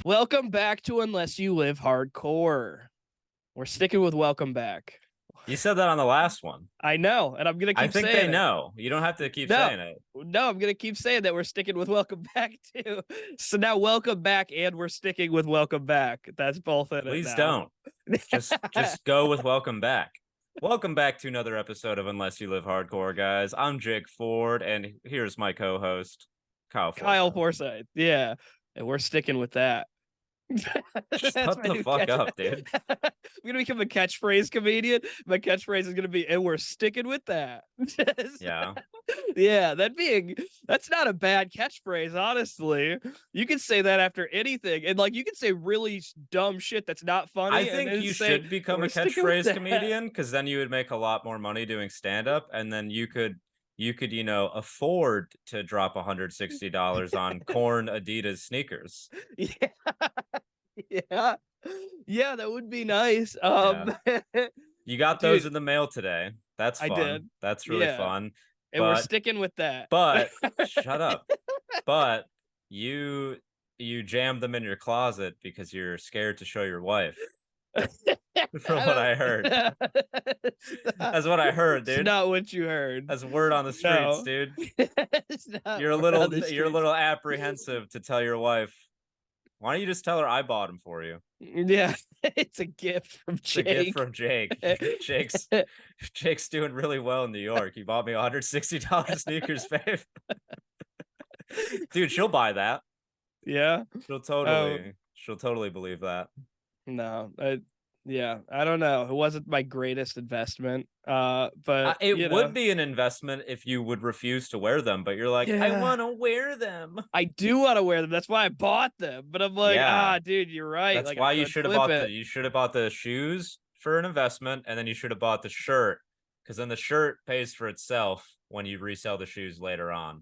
Welcome back to Unless You Live Hardcore. We're sticking with welcome back. You said that on the last one. I know, and I'm gonna keep saying it. I think they know. You don't have to keep saying it. No, I'm gonna keep saying that we're sticking with welcome back too. So now welcome back, and we're sticking with welcome back. That's both in Please it now. don't. Just go with welcome back. Welcome back to another episode of Unless You Live Hardcore, guys. I'm Jake Ford, and here's my co-host, Kyle Forsyth. Yeah, and we're sticking with that. Shut the fuck up, dude. I'm gonna become a catchphrase comedian. My catchphrase is gonna be, and we're sticking with that. Yeah. Yeah, that's not a bad catchphrase, honestly. You can say that after anything, and like you can say really dumb shit that's not funny. I think you should become a catchphrase comedian, because then you would make a lot more money doing stand-up, and then you could afford to drop $160 on Korn Adidas sneakers. Yeah, that would be nice. You got those in the mail today. That's fun. I did. That's really fun. And we're sticking with that. But shut up. But you jammed them in your closet because you're scared to show your wife. From what I heard. That's what I heard, dude. It's not what you heard. That's word on the streets, dude. You're a little apprehensive to tell your wife. Why don't you just tell her I bought them for you? Yeah, it's a gift from Jake. It's a gift from Jake. Jake's doing really well in New York. He bought me $160 sneakers, babe. Dude, she'll buy that. Yeah, she'll totally believe that. No, yeah, I don't know. It wasn't my greatest investment, but it would be an investment if you would refuse to wear them. But you're like, I want to wear them. I do want to wear them. That's why I bought them. But I'm like, dude, you're right. That's like, why you should have bought the shoes for an investment, and then you should have bought the shirt, because then the shirt pays for itself when you resell the shoes later on.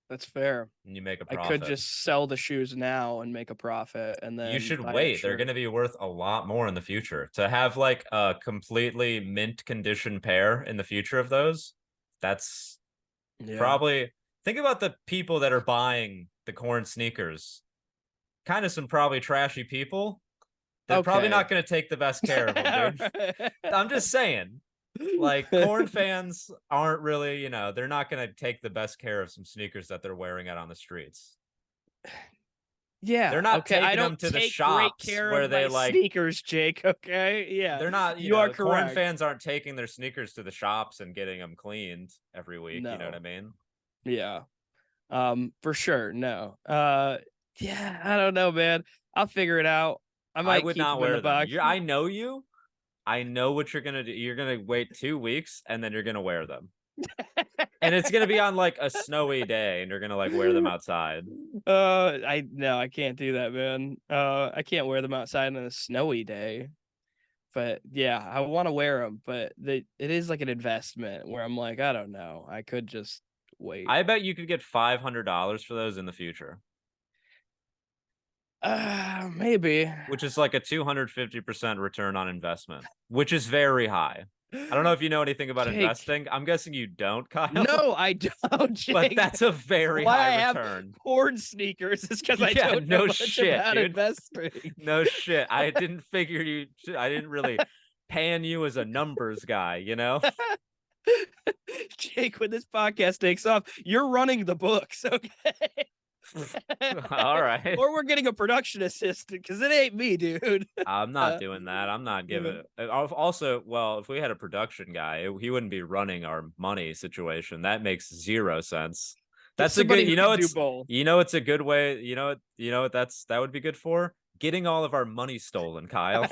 That's fair. And you make a profit. I could just sell the shoes now and make a profit, and then you should wait. They're going to be worth a lot more in the future. To have like a completely mint condition pair in the future of those, that's probably, think about the people that are buying the Korn sneakers. Kind of some probably trashy people. They're probably not going to take the best care of them, dude. I'm just saying. Like, Korn fans aren't really, they're not going to take the best care of some sneakers that they're wearing out on the streets. Yeah, they're not taking them to the shops where they like sneakers, Jake. Okay, yeah, they're not. You are correct. Korn fans aren't taking their sneakers to the shops and getting them cleaned every week. No. You know what I mean? Yeah, for sure. No, yeah, I don't know, man. I'll figure it out. I would not wear them. I know you. I know what you're gonna do. You're gonna wait 2 weeks and then you're gonna wear them. And it's gonna be on like a snowy day, and you're gonna like wear them outside. I can't do that, man. I can't wear them outside on a snowy day. But yeah, I want to wear them, but it is like an investment where I'm like, I don't know. I could just wait. I bet you could get $500 for those in the future. Maybe. Which is like a 250% return on investment, which is very high. I don't know if you know anything about investing. I'm guessing you don't, Kyle. No, I don't, Jake. But that's a very high return. Have Korn sneakers is because I don't know much about investing. No shit. I didn't figure you. I didn't really pan you as a numbers guy, Jake, when this podcast takes off, you're running the books, okay? All right. Or we're getting a production assistant, because it ain't me, dude. I'm not doing that. I'm not giving it. Also, well, if we had a production guy, he wouldn't be running our money situation. That makes zero sense. That's a good, it's a good way. That would be good for getting all of our money stolen, Kyle.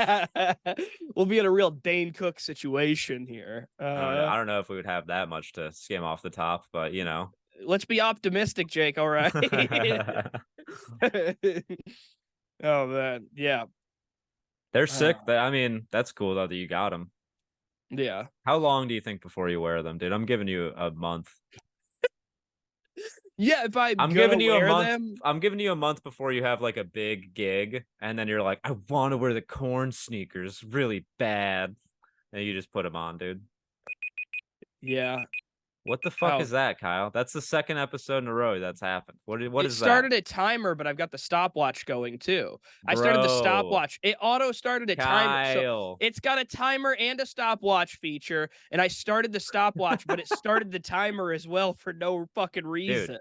We'll be in a real Dane Cook situation here. I don't know if we would have that much to skim off the top, but let's be optimistic, Jake. All right. Oh man, yeah. They're sick. I mean, that's cool though that you got them. Yeah. How long do you think before you wear them, dude? I'm giving you a month. Yeah, if I'm giving you a month, I'm giving you a month before you have like a big gig, and then you're like, I want to wear the Korn sneakers really bad, and you just put them on, dude. Yeah. What the fuck is that, Kyle? That's the second episode in a row that's happened. What It is that? started a timer, but I've got the stopwatch going too. I started the Bro, stopwatch. It auto started a timer. So Kyle. it's got a timer and a stopwatch feature. And I started the stopwatch, but it started the timer as well for no fucking reason. Dude,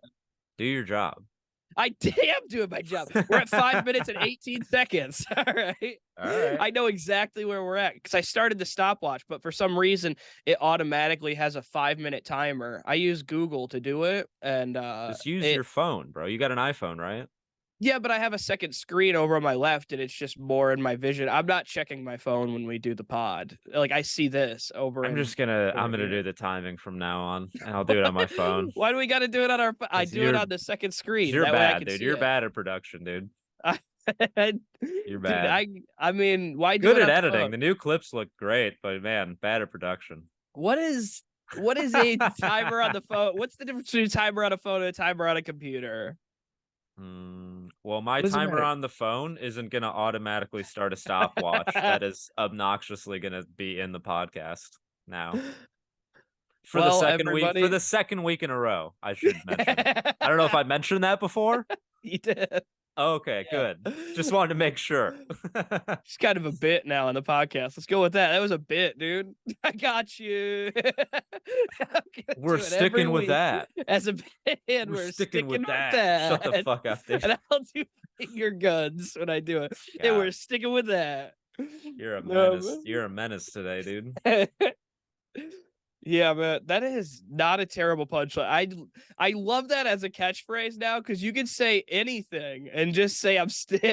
do your job. I am doing my job. We're at 5 minutes and 18 seconds. All right. All right. I know exactly where we're at because I started the stopwatch, but for some reason it automatically has a 5-minute timer. I use Google to do it, and Just use your phone, bro. You got an iPhone, right? yeah, but I have a second screen over on my left, and it's just more in my vision. I'm not checking my phone when we do the pod. Like I see this over. I'm gonna do the timing from now on, and I'll do it on my phone. Why do we got to do it on our? I do it on the second screen. You're that way I bad, can dude. see You're it. bad at production, dude. You're Dude, bad. I mean, why do Good it at on editing. The new clips look great, but man, bad at production. What is a timer on the phone? What's the difference between a timer on a phone and a timer on a computer? Well, my timer on the phone isn't gonna automatically start a stopwatch. That is obnoxiously gonna be in the podcast now. For the second week in a row, I should mention. I don't know if I mentioned that before. You did. Okay, good. Just wanted to make sure. It's kind of a bit now on the podcast. Let's go with that. That was a bit, dude. I got you. We're sticking with that. As a bit, we're sticking with that. Shut the fuck up, dude. And I'll do finger guns when I do it. God. And we're sticking with that. You're a menace. You're a menace today, dude. Yeah, man, that is not a terrible punchline. I love that as a catchphrase now because you can say anything and just say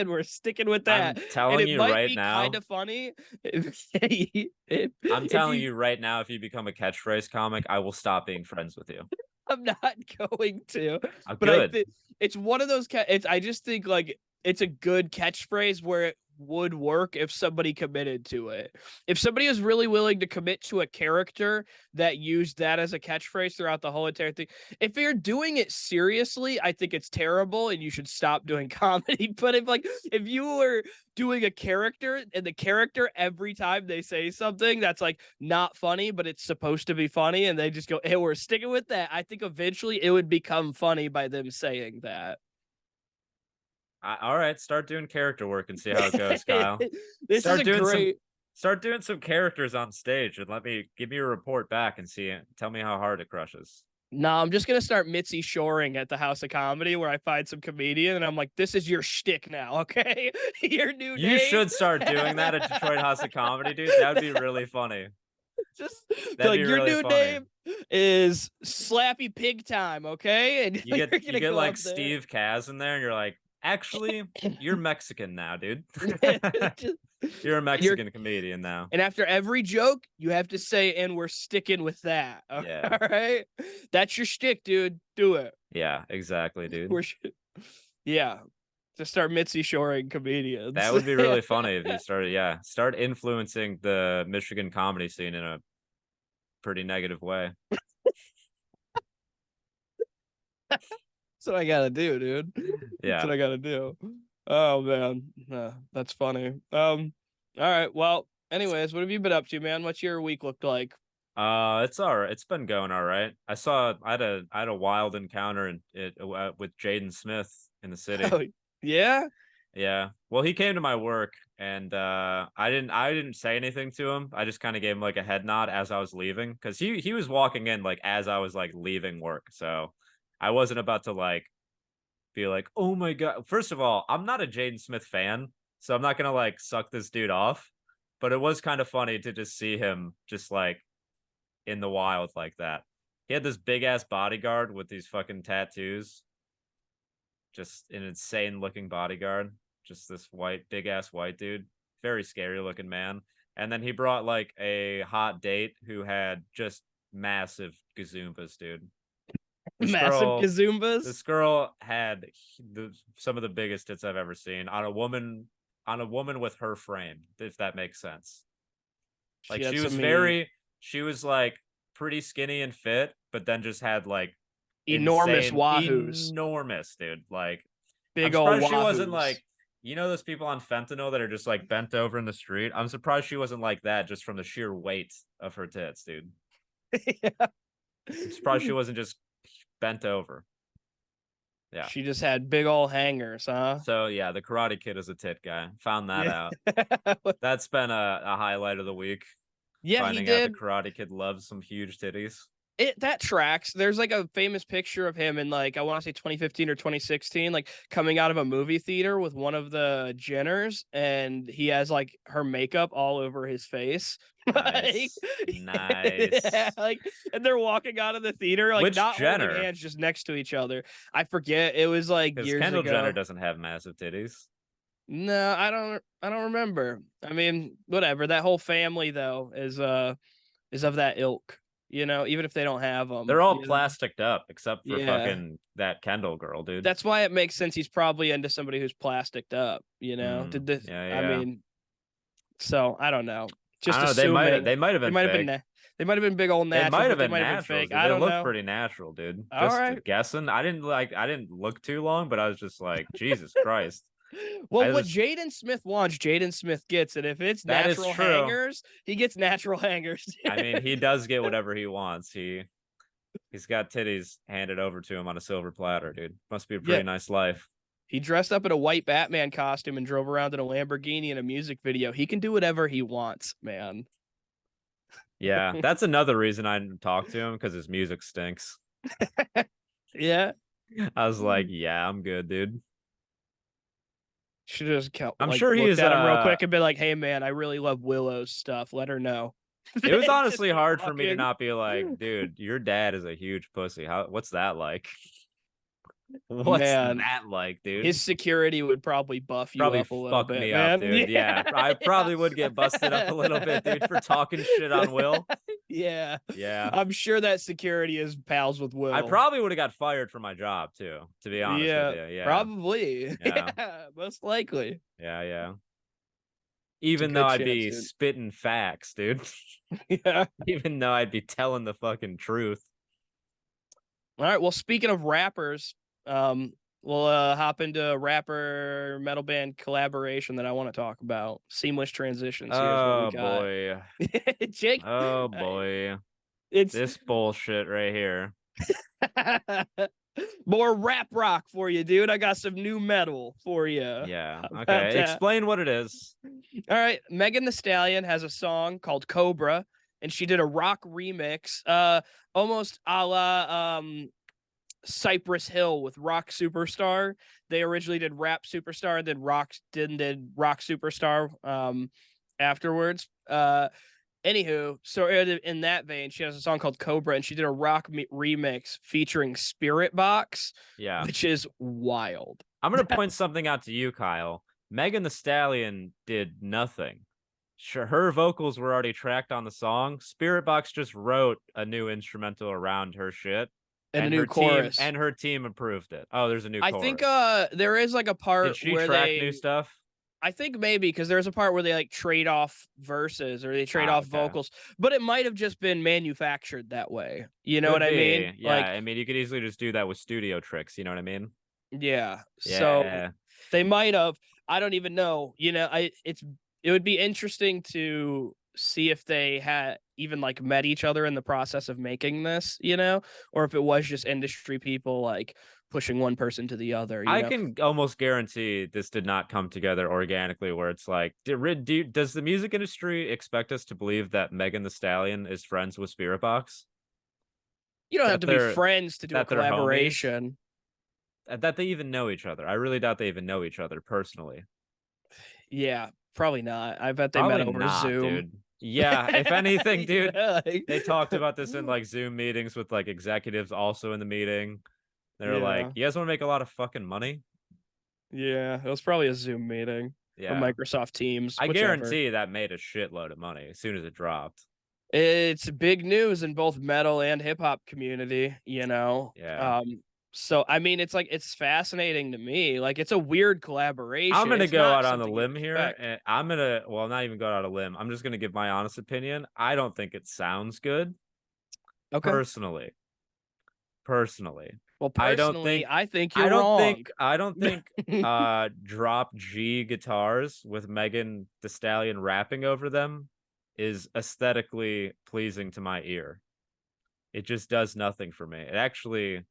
we're sticking with that. I'm telling you right now, kind of funny. I'm telling you right now, if you become a catchphrase comic, I will stop being friends with you. I'm not going to. But good. I think it's one of those I just think like it's a good catchphrase where it would work if somebody committed to it. If somebody is really willing to commit to a character that used that as a catchphrase throughout the whole entire thing. If you're doing it seriously, I think it's terrible and you should stop doing comedy. But if you were doing a character and the character every time they say something that's like not funny, but it's supposed to be funny, and they just go, hey, we're sticking with that, I think eventually it would become funny by them saying that. All right, start doing character work and see how it goes, Kyle. Start doing some characters on stage and give me a report back and tell me how hard it crushes. No, I'm just gonna start Mitzi shoring at the House of Comedy where I find some comedian and I'm like, this is your shtick now, okay? Your new name. You should start doing that at Detroit House of Comedy, dude. That would be really funny. Just like your really new funny. Name is Slappy Pig Time, okay? And you get like Steve Kaz in there, and you're like, actually, you're Mexican now, dude. You're a Mexican comedian now. And after every joke, you have to say, and we're sticking with that. Yeah. All right? That's your shtick, dude. Do it. Yeah, exactly, dude. Yeah. To start Mitzi shoring comedians. That would be really funny if you start influencing the Michigan comedy scene in a pretty negative way. That's what I gotta do, dude. Yeah. That's what I gotta do. Oh man. That's funny. All right. Well, anyways, what have you been up to, man? What's your week looked like? It's all right. It's been going all right. I had a wild encounter with Jaden Smith in the city. Oh, yeah? Yeah. Well, he came to my work and I didn't say anything to him. I just kind of gave him like a head nod as I was leaving because he was walking in like as I was like leaving work. So I wasn't about to like be like, oh my God. First of all, I'm not a Jaden Smith fan, so I'm not gonna like suck this dude off. But it was kind of funny to just see him just like in the wild like that. He had this big ass bodyguard with these fucking tattoos. Just an insane looking bodyguard. Just this big ass white dude. Very scary looking man. And then he brought like a hot date who had just massive gazoombas, dude. Gazoombas? This girl had some of the biggest tits I've ever seen on a woman with her frame, if that makes sense. Like she was like pretty skinny and fit, but then just had like enormous wahoos. Enormous, dude. Like big old wahoos. She wasn't like, you know, those people on fentanyl that are just like bent over in the street. I'm surprised she wasn't like that just from the sheer weight of her tits, dude. Yeah. I'm surprised she wasn't just bent over. Yeah. She just had big old hangers, huh? So yeah, the Karate Kid is a tit guy. Found that Yeah. out. That's been a highlight of the week. Yeah, he Finding out the did. Karate Kid loves some huge titties. That tracks. There's like a famous picture of him in like I want to say 2015 or 2016, like coming out of a movie theater with one of the Jenners, and he has like her makeup all over his face. Like, Nice. Nice. yeah, like, and they're walking out of the theater, like Which not holding Jenner? hands, just next to each other. I forget. It was like Because years Kendall ago. Jenner doesn't have massive titties. No, I don't. I don't remember. I mean, whatever. That whole family though is of that ilk. You know, even if they don't have them, They're all you know? plasticed up except for Yeah. fucking that Kendall girl, dude. That's why it makes sense he's probably into somebody who's plasticked up, you know? Did this Yeah, I yeah. mean, so I don't know. I Just don't know. assuming They might have they been might have fake. been they might have been big old They naturals, might have but they been might have been naturals, fake. dude. I They don't look know. pretty natural, dude. All Just right. guessing. I didn't look too long, but I was just like, Jesus Christ. Well, I what just Jaden Smith wants, Jaden Smith gets, and if it's that is natural true. hangers, he gets natural hangers. I mean, he does get whatever he wants. He's got titties handed over to him on a silver platter, dude. Must be a Yeah. pretty nice life. He dressed up in a white Batman costume and drove around in a Lamborghini in a music video. He can do whatever he wants, man. Yeah, that's another reason I didn't talk to him because his music stinks. Yeah. I was like, yeah, I'm good, dude. Should have just I'm like sure he looked is at him real quick and been like, "Hey, man, I really love Willow's stuff. Let her know." it was Just honestly keep hard for me to walking. not be like, dude, your dad is a huge pussy. What's that like? What's Man, that like, dude? his security would probably buff you Probably up a little fuck bit, me up, man. dude. Yeah, I probably would get busted up a little bit, dude, for talking shit on Will. Yeah. Yeah. I'm sure that security is pals with Will. I probably would have got fired from my job too, to be honest with you. Yeah. Probably. Yeah. Yeah, most likely. Yeah, yeah. It's a Even though good I'd chance, be dude. spitting facts, dude. Yeah. Even though I'd be telling the fucking truth. All right. Well, speaking of rappers, we'll hop into a rapper metal band collaboration that I want to talk about. Seamless transitions. Here's what we Oh got. boy. Jake, Oh boy. it's This bullshit right here. more rap rock for you, dude. I got some new metal for you. Yeah. How about Okay. that? Explain what it is. All right. Megan Thee Stallion has a song called Cobra, and she did a rock remix, almost a la Cypress Hill with Rock Superstar. They originally did Rap Superstar, and then did Rock Superstar afterwards. Anywho, so in that vein, she has a song called Cobra, and she did a rock remix featuring Spiritbox, Yeah. which is wild. I'm gonna point something out to you, Kyle. Megan Thee Stallion did nothing. Sure, her vocals were already tracked on the song. Spiritbox just wrote a new instrumental around her shit, And a new her chorus. team and her team approved it. Oh, there's a new I chorus. think there is like a part Did she where track new stuff? I think maybe because there's a part where they like trade off verses or they trade off Okay. vocals, but it might have just been manufactured that way. You know Could what I be. mean? Yeah, Like, I mean, you could easily just do that with studio tricks. You know what I mean? yeah. So Yeah. they might have. I don't even know. You know, it would be interesting to see if they had even like met each other in the process of making this, you know, or if it was just industry people like pushing one person to the other. You I know? can almost guarantee this did not come together organically, where it's like, does the music industry expect us to believe that Megan Thee Stallion is friends with Spiritbox? You don't have That to be they're friends to do a that they're homies? collaboration. That they even know each other. I really doubt they even know each other personally. Yeah, probably not. I bet they met Probably over not, Zoom. dude. Yeah, if anything, dude, Yeah, like- they talked about this in like Zoom meetings with like executives also in the meeting. They're like, Yeah, you guys want to make a lot of fucking money? yeah. It was probably a Zoom meeting or Yeah. Microsoft Teams, I whichever. guarantee that made a shitload of money as soon as it dropped. It's big news in both metal and hip hop community, you know. Yeah. So I mean, it's fascinating to me. Like, it's a weird collaboration. I'm gonna It's go not out on a something you'd limb here, expect. and I'm gonna not even go out on a limb. I'm just gonna give my honest opinion. I don't think it sounds good. Okay. Personally. Well, I don't personally, think I think you're wrong. I don't think drop G guitars with Megan Thee Stallion rapping over them is aesthetically pleasing to my ear. it just does nothing for me. It actually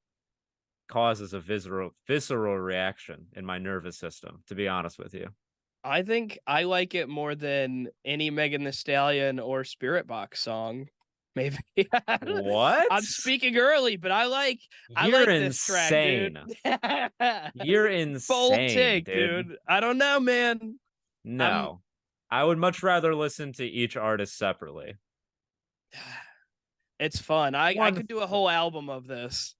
causes a visceral reaction in my nervous system, to be honest with you. I think I like it more than any Megan Thee Stallion or Spiritbox song. Maybe. What? I'm speaking early, but I You're like this track, dude. insane. You're Bold insane, take, dude. dude. I don't know, man. I'm No. I would much rather listen to each artist separately. It's fun. I One, could do a whole album of this.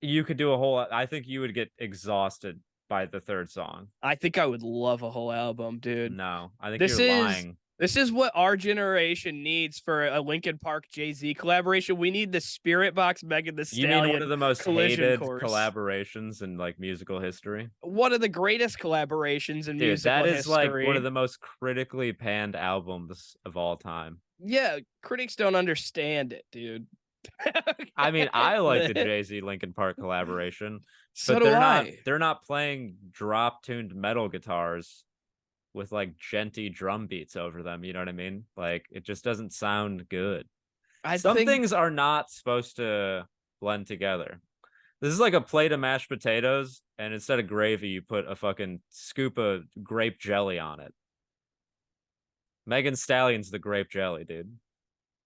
you could do a whole. I think you would get exhausted by the third song. I think I would love a whole album, dude. No, I think This you're lying. This is what our generation needs for a Linkin Park Jay-Z collaboration. We need the Spiritbox Megan Thee Stallion. You mean one of the most hated course. collaborations in like musical history? One of the greatest collaborations in Dude, musical that is history. like one of the most critically panned albums of all time. Yeah, critics don't understand it, dude. I mean, I like the Jay-Z Linkin Park collaboration, so but do they're not playing drop-tuned metal guitars with like genty drum beats over them, you know what I mean? Like it just doesn't sound good. Some things are not supposed to blend together. This is like a plate of mashed potatoes, and instead of gravy, you put a fucking scoop of grape jelly on it. Megan Stallion's the grape jelly, dude.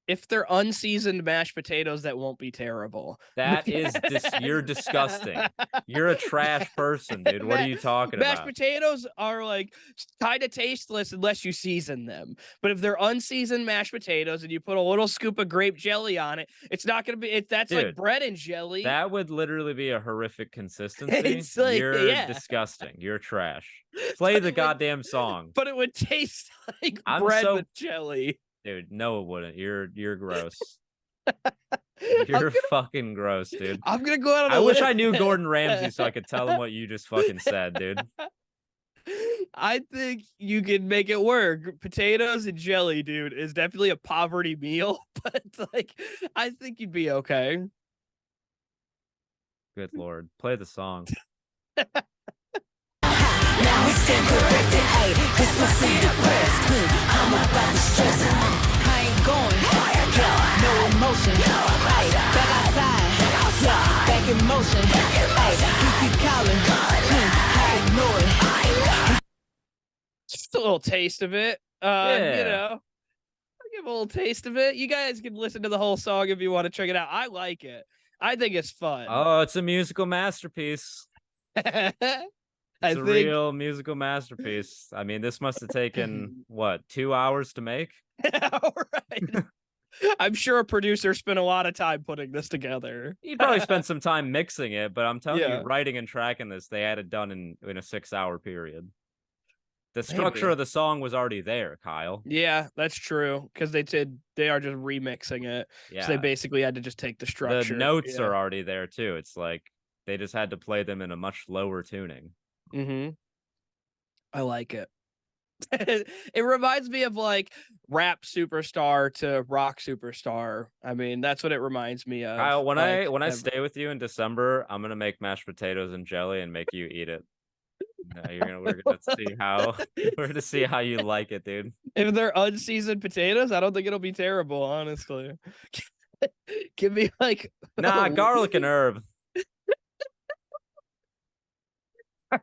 If they're unseasoned mashed potatoes, that won't be terrible. That is you're disgusting. You're a trash person, dude. What are you talking about? Mashed potatoes are like kind of tasteless unless you season them. But if they're unseasoned mashed potatoes and you put a little scoop of grape jelly on it, it's not going to be that's dude, like bread and jelly. That would literally be a horrific consistency. It's like, you're disgusting. You're trash. Play the goddamn song. But it would taste like bread with jelly. Dude, no, it wouldn't. You're gross. You're fucking gross, dude. I'm gonna go out on I wish I knew Gordon Ramsay so I could tell him what you just fucking said, dude. I think you can make it work. Potatoes and jelly, dude, is definitely a poverty meal, but like I think you'd be okay. Good Lord. Play the song. Now it's corrected, ayy, this pussy depressed, I'm about to stress it, I ain't going, no emotion, ayy, back outside, back in motion, ayy, you keep calling, I ignore it. Just a little taste of it, yeah. You know, I'll give a little taste of it. You guys can listen to the whole song if you want to check it out. I like it. I think it's fun. Oh, it's a musical masterpiece. It's a real musical masterpiece. I mean, this must have taken, what, 2 hours to make? Right. I'm sure a producer spent a lot of time putting this together. He probably spent some time mixing it, but I'm telling you, writing and tracking this, they had it done in a 6-hour period. The structure of the song was already there, Kyle. Yeah, that's true. Because they are just remixing it. Yeah. So they basically had to just take the structure. The notes are already there, too. It's like they just had to play them in a much lower tuning. Mm-hmm. I like it. It reminds me of like rap superstar to rock superstar. I mean, that's what it reminds me of. Kyle, when I stay with you in December, I'm gonna make mashed potatoes and jelly and make you eat it. We're gonna see how you like it, dude. If they're unseasoned potatoes, I don't think it'll be terrible, honestly. Give me like garlic and herb.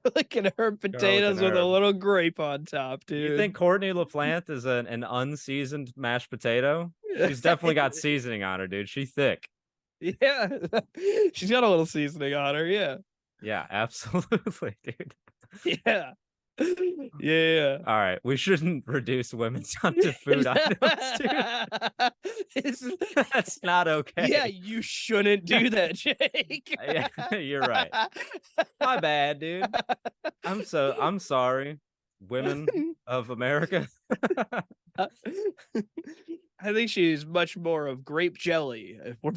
Garlic and herb potatoes with a little grape on top, dude. You think Courtney LaPlante is an unseasoned mashed potato? She's definitely got seasoning on her, dude. She's thick. Yeah. She's got a little seasoning on her, yeah. Yeah, absolutely, dude. Yeah. Yeah. All right. We shouldn't reduce women to food items, dude. That's not okay. Yeah, you shouldn't do that, Jake. Yeah, you're right. My bad, dude. I'm sorry, women of America. I think she's much more of grape jelly. If we're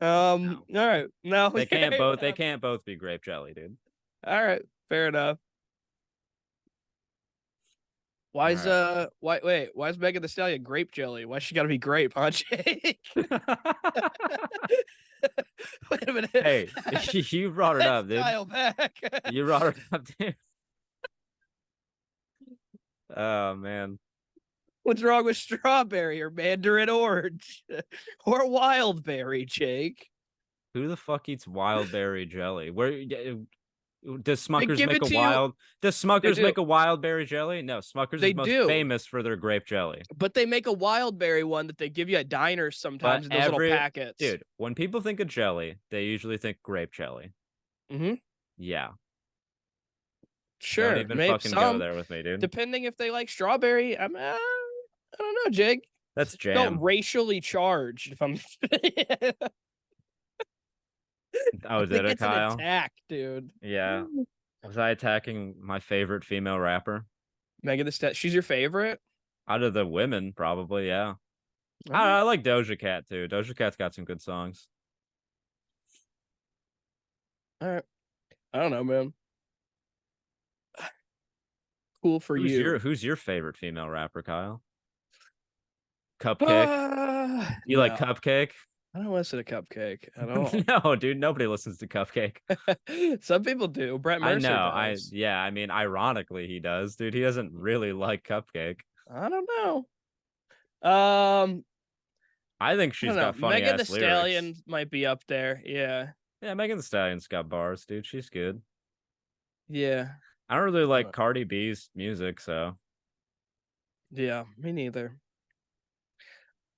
all right. No, they can't both be grape jelly, dude. All right, fair enough. Why is Megan Thee Stallion grape jelly? Why she gotta be grape, huh, Jake? Wait a minute. Hey, you brought it up, dude. Dial back. You brought it up, dude. Oh man. What's wrong with strawberry or mandarin orange or wild berry, Jake? Who the fuck eats wild berry jelly? Where does They Smuckers give make it a to you. wild? Does They Smuckers do. make a wild berry jelly? No, Smuckers They is most do. famous for their grape jelly. But they make a wild berry one that they give you at diners sometimes in those little packets. Dude, when people think of jelly, they usually think grape jelly. Mm-hmm. Yeah. Sure. Don't even maybe fucking some, go there with me, dude. depending if they like strawberry. I don't know, Jake. That's jam. Felt racially charged. If I'm. Oh, did it, it's an Kyle? attack, dude. Yeah. Was I attacking my favorite female rapper? Megan Thee Stallion. She's your favorite? Out of the women, probably, yeah. Okay. I like Doja Cat, too. Doja Cat's got some good songs. All right. I don't know, man. Cool for you. Who's your favorite female rapper, Kyle? Cupcake? You no. like Cupcake? I don't listen to Cupcake at all. No, dude, nobody listens to Cupcake. Some people do. Brett Mercer does. I mean, ironically, he does, dude. He doesn't really like Cupcake. I don't know. I think she's got funny Megan Thee ass lyrics. Stallion might be up there. Yeah. Yeah, Megan Thee Stallion's got bars, dude. She's good. Yeah. I don't really like Cardi B's music, so. Yeah, me neither.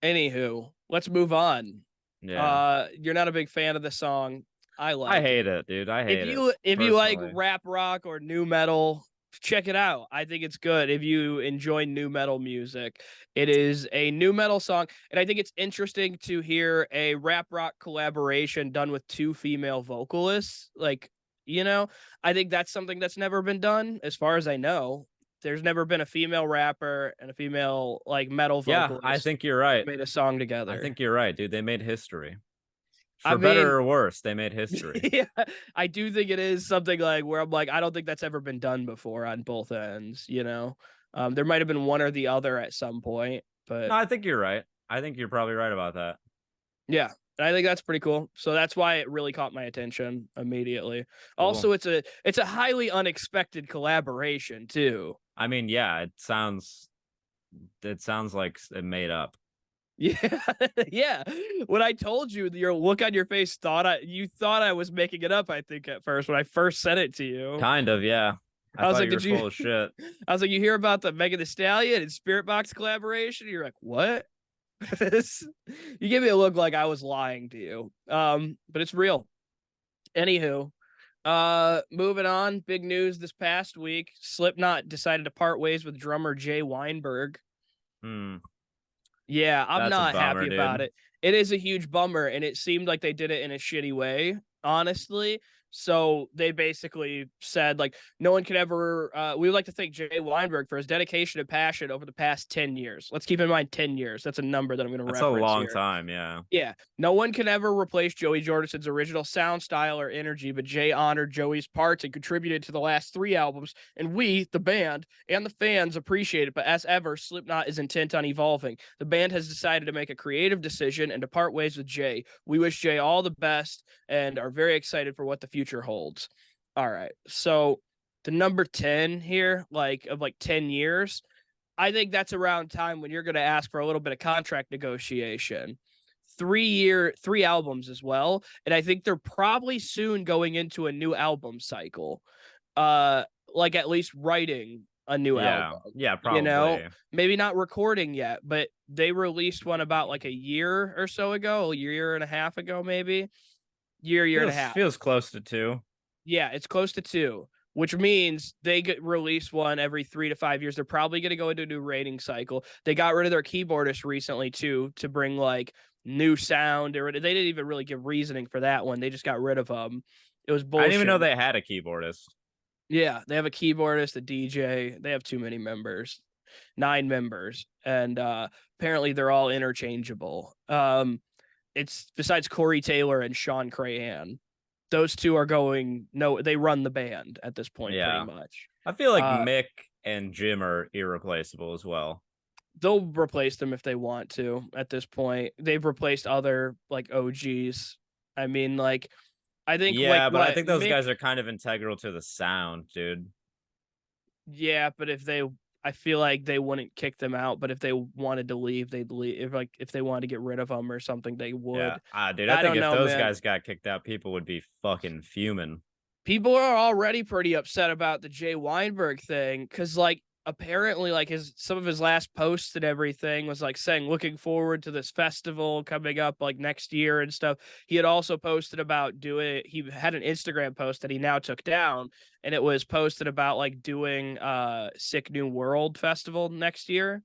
Anywho, let's move on. Yeah. You're not a big fan of the song. I hate it, dude. I hate it. If you like rap rock or new metal, check it out. I think it's good. If you enjoy new metal music, it is a new metal song, and I think it's interesting to hear a rap rock collaboration done with two female vocalists. Like, I think that's something that's never been done, as far as I know. There's never been a female rapper and a female metal vocalist. Yeah, I think you're right. Made a song together. I think you're right, dude. They made history. For better or worse, they made history. Yeah, I do think it is something where I'm like, I don't think that's ever been done before on both ends. There might have been one or the other at some point, but no, I think you're right. I think you're probably right about that. Yeah. I think that's pretty cool. So that's why it really caught my attention immediately. Cool. Also, it's a highly unexpected collaboration too. I mean, yeah, it sounds like it made up. Yeah, yeah. When I told you, your look on your face you thought I was making it up. I think at first when I first said it to you. Kind of, yeah. I was like, "Did you?" Full of shit. I was like, "You hear about the Megan Thee Stallion and Spiritbox collaboration?" You're like, "What?" You gave me a look like I was lying to you. But it's real. Anywho, moving on. Big news this past week. Slipknot decided to part ways with drummer Jay Weinberg. Yeah, I'm not happy about it. It is a huge bummer, and it seemed like they did it in a shitty way, honestly. So they basically said, no one can ever, we would like to thank Jay Weinberg for his dedication and passion over the past 10 years. Let's keep in mind 10 years. That's a number that I'm going to reference. That's a long here. time, yeah. Yeah. No one can ever replace Joey Jordison's original sound, style, or energy, but Jay honored Joey's parts and contributed to the last 3 albums, and we, the band, and the fans appreciate it. But as ever, Slipknot is intent on evolving. The band has decided to make a creative decision and to part ways with Jay. We wish Jay all the best and are very excited for what the future holds. All right. So the number 10 here, of 10 years, I think that's around time when you're going to ask for a little bit of contract negotiation. 3 albums as well. And I think they're probably soon going into a new album cycle. At least writing a new album. Yeah, probably. Maybe not recording yet, but they released one about a year or so ago, a year and a half ago, maybe. Year and a half. Feels close to 2. Yeah, it's close to 2, which means they get release one every 3 to 5 years. They're probably going to go into a new rating cycle. They got rid of their keyboardist recently too, to bring new sound. They didn't even really give reasoning for that one. They just got rid of them. It was bullshit. I didn't even know they had a keyboardist. Yeah, they have a keyboardist, a DJ. They have too many members, 9 members, and apparently they're all interchangeable. It's besides Corey Taylor and Sean Crahan. Those two are they run the band at this point, pretty much. I feel like Mick and Jim are irreplaceable as well. They'll replace them if they want to at this point. They've replaced other OGs. I mean, I think but I think those guys are kind of integral to the sound, dude. Yeah, but if they I feel like they wouldn't kick them out, but if they wanted to leave, they'd leave. If they wanted to get rid of them or something, they would. Yeah, dude, I I think don't if know, those man. guys got kicked out, people would be fucking fuming. People are already pretty upset about the Jay Weinberg thing because, like, apparently, like some of his last posts and everything was like saying looking forward to this festival coming up like next year and stuff. He had also posted about doing. He had an Instagram post that he now took down, and it was posted about like doing Sick New World festival next year,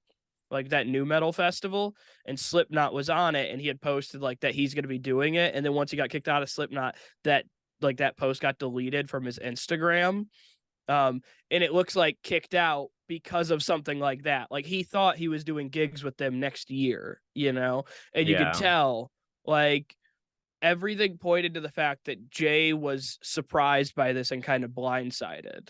like that new metal festival, and Slipknot was on it, and he had posted like that he's going to be doing it, and then once he got kicked out of Slipknot, that post got deleted from his Instagram. And it looks like kicked out because of something like that. Like he thought he was doing gigs with them next year, and you could tell like everything pointed to the fact that Jay was surprised by this and kind of blindsided.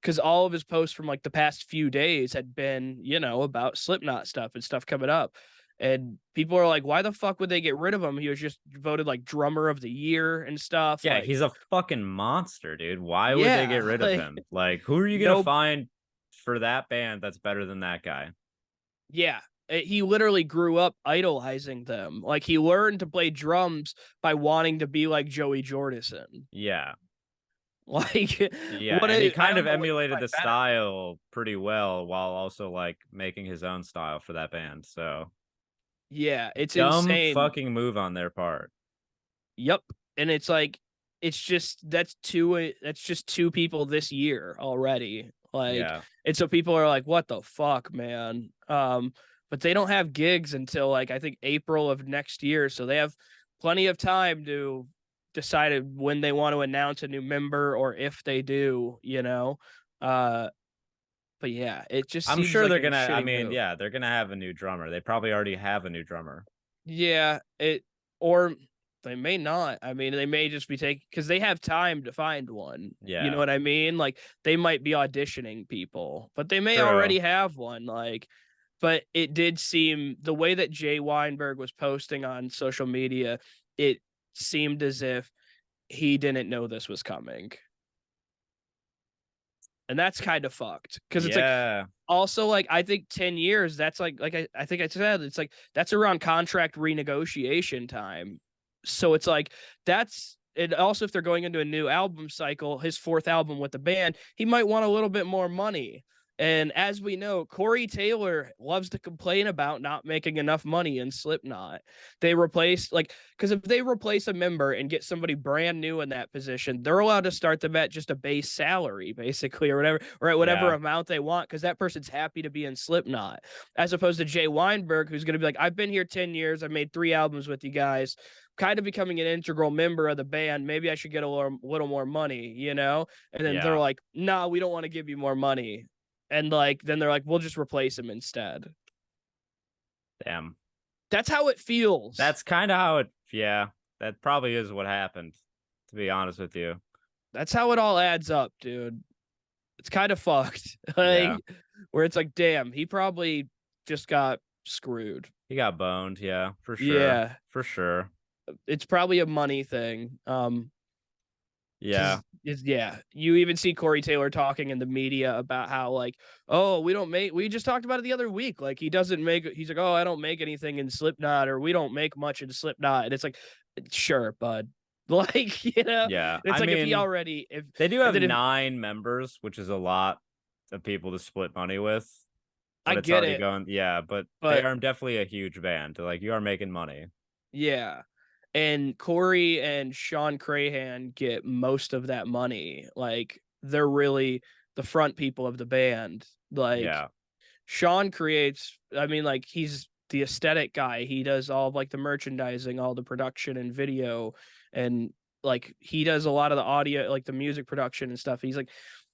Because all of his posts from like the past few days had been, about Slipknot stuff and stuff coming up. And people are like, why the fuck would they get rid of him? He was just voted like drummer of the year and stuff. Yeah, like, he's a fucking monster, dude. Why would they get rid of him? Like, who are you gonna find for that band that's better than that guy? Yeah, he literally grew up idolizing them. Like he learned to play drums by wanting to be like Joey Jordison. Yeah. Like, yeah, and he kind of emulated the style pretty well while also like making his own style for that band. So yeah, it's dumb insane. fucking move on their part. Yep. And it's like that's just two people this year already. Like, and so people are like, what the fuck, man? But they don't have gigs until like I think April of next year, so they have plenty of time to decide when they want to announce a new member or if they do, but yeah, it just I'm seems sure like they're gonna move. yeah, they're gonna have a new drummer. They probably already have a new drummer. Yeah, or they may not. I mean, they may just be taking because they have time to find one. Yeah. You know what I mean? Like they might be auditioning people, but they may already have one. Like, but it did seem the way that Jay Weinberg was posting on social media, it seemed as if he didn't know this was coming. And that's kind of fucked because it's like also like I think 10 years that's like I think I said it's like that's around contract renegotiation time. So it's like that's it. Also, if they're going into a new album cycle, his fourth album with the band, he might want a little bit more money. And as we know, Corey Taylor loves to complain about not making enough money in Slipknot. They replace because if they replace a member and get somebody brand new in that position, they're allowed to start them at just a base salary, basically, or whatever, or at whatever amount they want, because that person's happy to be in Slipknot, as opposed to Jay Weinberg, who's going to be like, I've been here 10 years. I've made 3 albums with you guys, kind of becoming an integral member of the band. Maybe I should get a little more money, And then they're like, nah, we don't want to give you more money. And then they're like, we'll just replace him instead. Damn. That's how it feels. That's kind of how that probably is what happened, to be honest with you. That's how it all adds up, dude. It's kind of fucked. Where it's like, damn, he probably just got screwed. He got boned, for sure. Yeah. For sure. It's probably a money thing. Yeah. You even see Corey Taylor talking in the media about how we just talked about it the other week. Like he's like, oh, I don't make anything in Slipknot, or we don't make much in Slipknot. And it's like, sure, bud. Yeah. It's like if they do have 9 members, which is a lot of people to split money with. I get it. But they are definitely a huge band. Like you are making money. Yeah. And Corey and Sean Crahan get most of that money. Like they're really the front people of the band. Sean creates, he's the aesthetic guy. He does all of the merchandising, all the production and video, and he does a lot of the audio, the music production and stuff. He's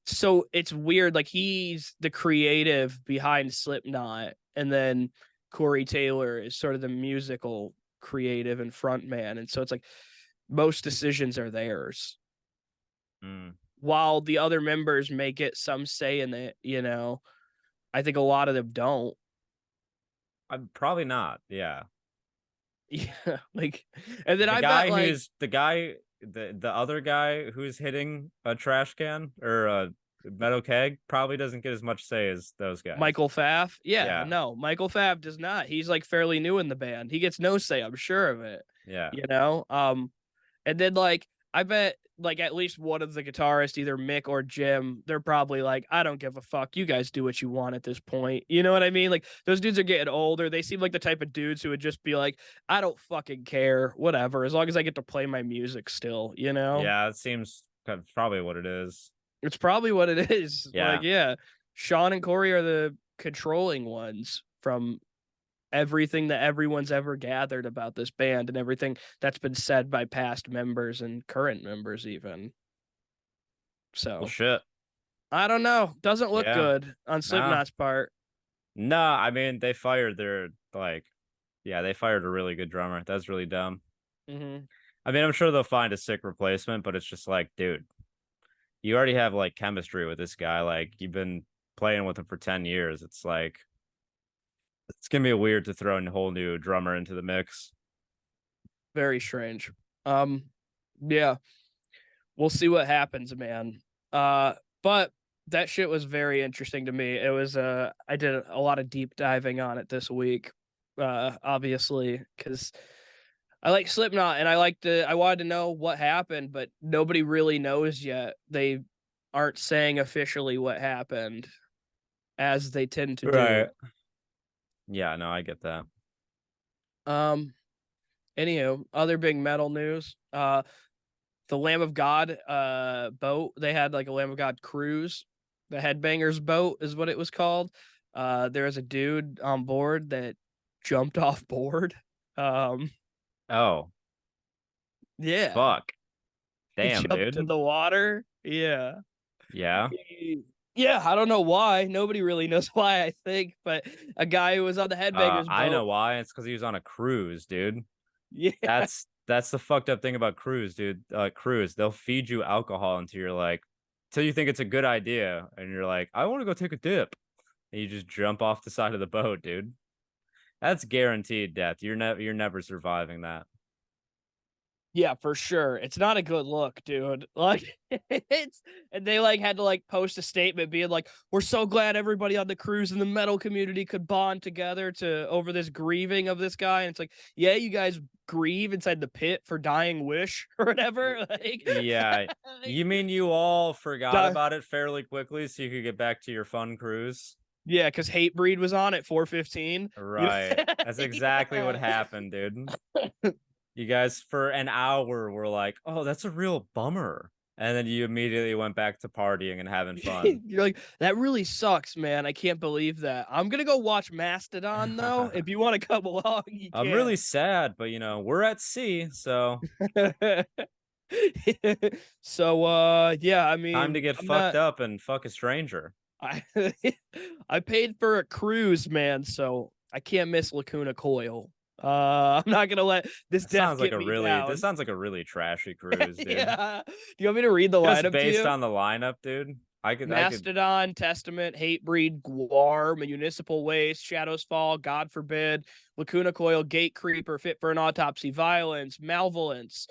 so it's weird. He's the creative behind Slipknot, and then Corey Taylor is sort of the musical creative and front man, and so it's most decisions are theirs, while the other members may get some say in it. I think a lot of them don't. I'm probably not. And then the other guy who's hitting a trash can or Metal Keg probably doesn't get as much say as those guys. Michael Pfaff? Yeah. No, Michael Pfaff does not. He's like fairly new in the band. He gets no say, I'm sure of it. Yeah. You know? And then like I bet like at least one of the guitarists, either Mick or Jim, they're probably like, I don't give a fuck. You guys do what you want at this point. You know what I mean? Like those dudes are getting older. They seem like the type of dudes who would just be like, I don't fucking care, whatever, as long as I get to play my music still, you know? Yeah, it seems probably what it is. It's probably what it is. Yeah. Like, yeah, Sean and Corey are the controlling ones from everything that everyone's ever gathered about this band and everything that's been said by past members and current members even. So well, shit. I don't know. Doesn't look good on Slipknot's part. No, I mean they fired their they fired a really good drummer. That's really dumb. Mm-hmm. I mean, I'm sure they'll find a sick replacement, but it's just like, dude, you already have like chemistry with this guy. Like you've been playing with him for 10 years. It's like it's gonna be weird to throw a whole new drummer into the mix. Very strange. Yeah. We'll see what happens, man. But that shit was very interesting to me. It was I did a lot of deep diving on it this week. Obviously, because I like Slipknot and I wanted to know what happened, but nobody really knows yet. They aren't saying officially what happened, as they tend to do. Yeah, no, I get that. Anywho, other big metal news. The Lamb of God boat, they had like a Lamb of God cruise. The Headbangers boat is what it was called. There was a dude on board that jumped off board. Oh. Yeah. Fuck. Damn, he jumped dude. in the water. Yeah. Yeah. Yeah, I don't know why. Nobody really knows why, I think, but a guy who was on the Headbangers boat. I know why. It's because he was on a cruise, dude. Yeah. That's the fucked up thing about cruise, dude. Cruise, they'll feed you alcohol until you're like, till you think it's a good idea, and you're like, I want to go take a dip, and you just jump off the side of the boat, dude. That's guaranteed death. You're never surviving that. Yeah, for sure. It's not a good look, dude. Like and they like had to like post a statement being like, we're so glad everybody on the cruise in the metal community could bond together to over this grieving of this guy. And it's like, yeah, you guys grieve inside the pit for Dying Wish or whatever. Like, yeah. You mean you all forgot about it fairly quickly so you could get back to your fun cruise? Yeah, because Hatebreed was on at 4:15. Right. That's exactly what happened, dude. You guys for an hour were like, oh, that's a real bummer. And then you immediately went back to partying and having fun. You're like, that really sucks, man. I can't believe that. I'm going to go watch Mastodon, though. If you want to come along, you can. I'm really sad, but, you know, we're at sea, so. So, yeah, I mean. Time to get fucked up and fuck a stranger. I paid for a cruise, man, so I can't miss Lacuna Coil. I'm not gonna let this death get me down. This sounds like a really trashy cruise, dude. Yeah. Do you want me to read the lineup? Based on the lineup, dude. Mastodon, Testament, Hatebreed, Guar, Municipal Waste, Shadows Fall, God Forbid, Lacuna Coil, Gate Creeper, Fit for an Autopsy, Violence, Malevolence,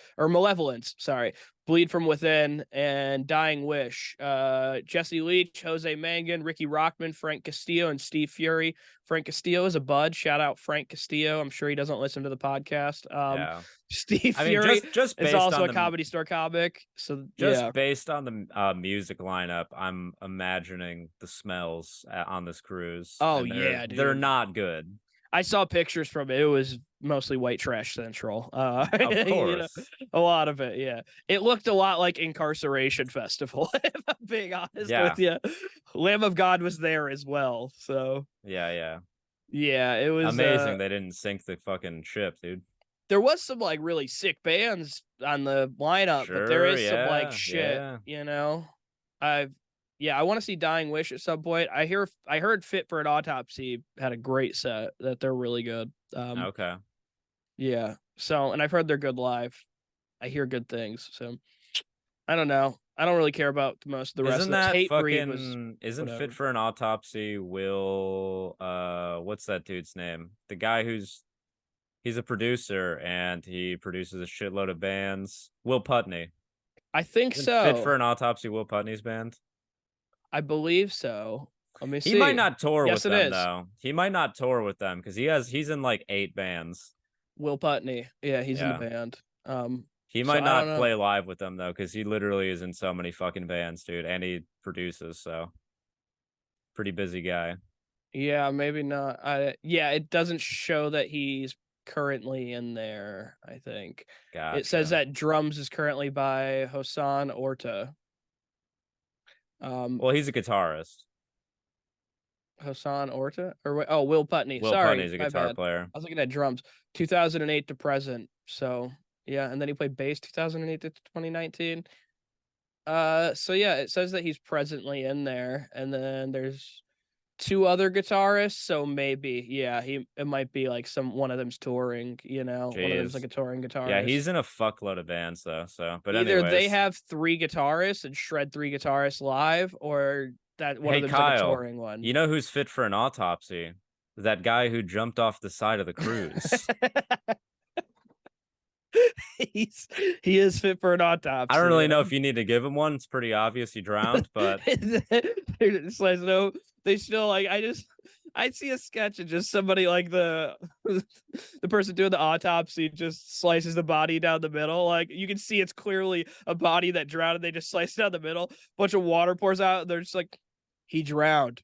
sorry, Bleed from Within, and Dying Wish. Jesse Leach, Jose Mangan, Ricky Rockman, Frank Castillo, and Steve Fury. Frank Castillo is a bud. Shout out Frank Castillo. I'm sure he doesn't listen to the podcast. Yeah. Steve Fury just is also a Comedy Store comic. So just based on the music lineup, I'm imagining the smells on this cruise. Oh yeah, dude. They're not good. I saw pictures from it. It was mostly white trash central. Of course. You know, a lot of it, yeah. It looked a lot like Incarceration Festival, if I'm being honest with you. Lamb of God was there as well. So yeah, it was amazing they didn't sink the fucking ship, dude. There was some like really sick bands on the lineup, but there is some like shit, you know. I want to see Dying Wish at some point. I heard Fit for an Autopsy had a great set, that they're really good. Okay. Yeah. So, and I've heard they're good live. I hear good things. So, I don't know. I don't really care about most of the rest of it. Isn't Fit for an Autopsy Will what's that dude's name? The guy he's a producer and he produces a shitload of bands. Will Putney. I think Isn't so. Fit for an Autopsy Will Putney's band? I believe so. Let me see. He might not tour Yes, with it them is. though. He might not tour with them because he's in like 8 bands. Will Putney. Yeah, he's in the Yeah. band. He So might I don't not know. play live with them though, because he literally is in so many fucking bands, dude, and he produces, so pretty busy guy. Yeah, maybe not. Yeah, it doesn't show that he's currently in there, I think. It says Gotcha. that drums is currently by Hosan Orta. Well, he's a guitarist. Hosan Orta? Oh, Will Putney. Will Sorry, Putney's a my guitar bad. player. I was looking at drums. 2008 to present. So, yeah, and then he played bass 2008 to 2019. So yeah, it says that he's presently in there, and then there's 2 other guitarists, so maybe, yeah, it might be like one of them's touring, one of them's like Jeez. a touring Yeah, guitarist. he's in a fuckload of bands though, so but Either they anyways. have 3 guitarists and shred 3 guitarists live, or that one Hey of them's like a Kyle, touring one. you know who's fit for an autopsy? That guy who jumped off the side of the cruise. He is fit for an autopsy. I don't really know if you need to give him one. It's pretty obvious he drowned, but it's like, no, they still like. I see a sketch of just somebody like the person doing the autopsy just slices the body down the middle. Like you can see it's clearly a body that drowned, and they just slice it down the middle. Bunch of water pours out, and they're just like, he drowned.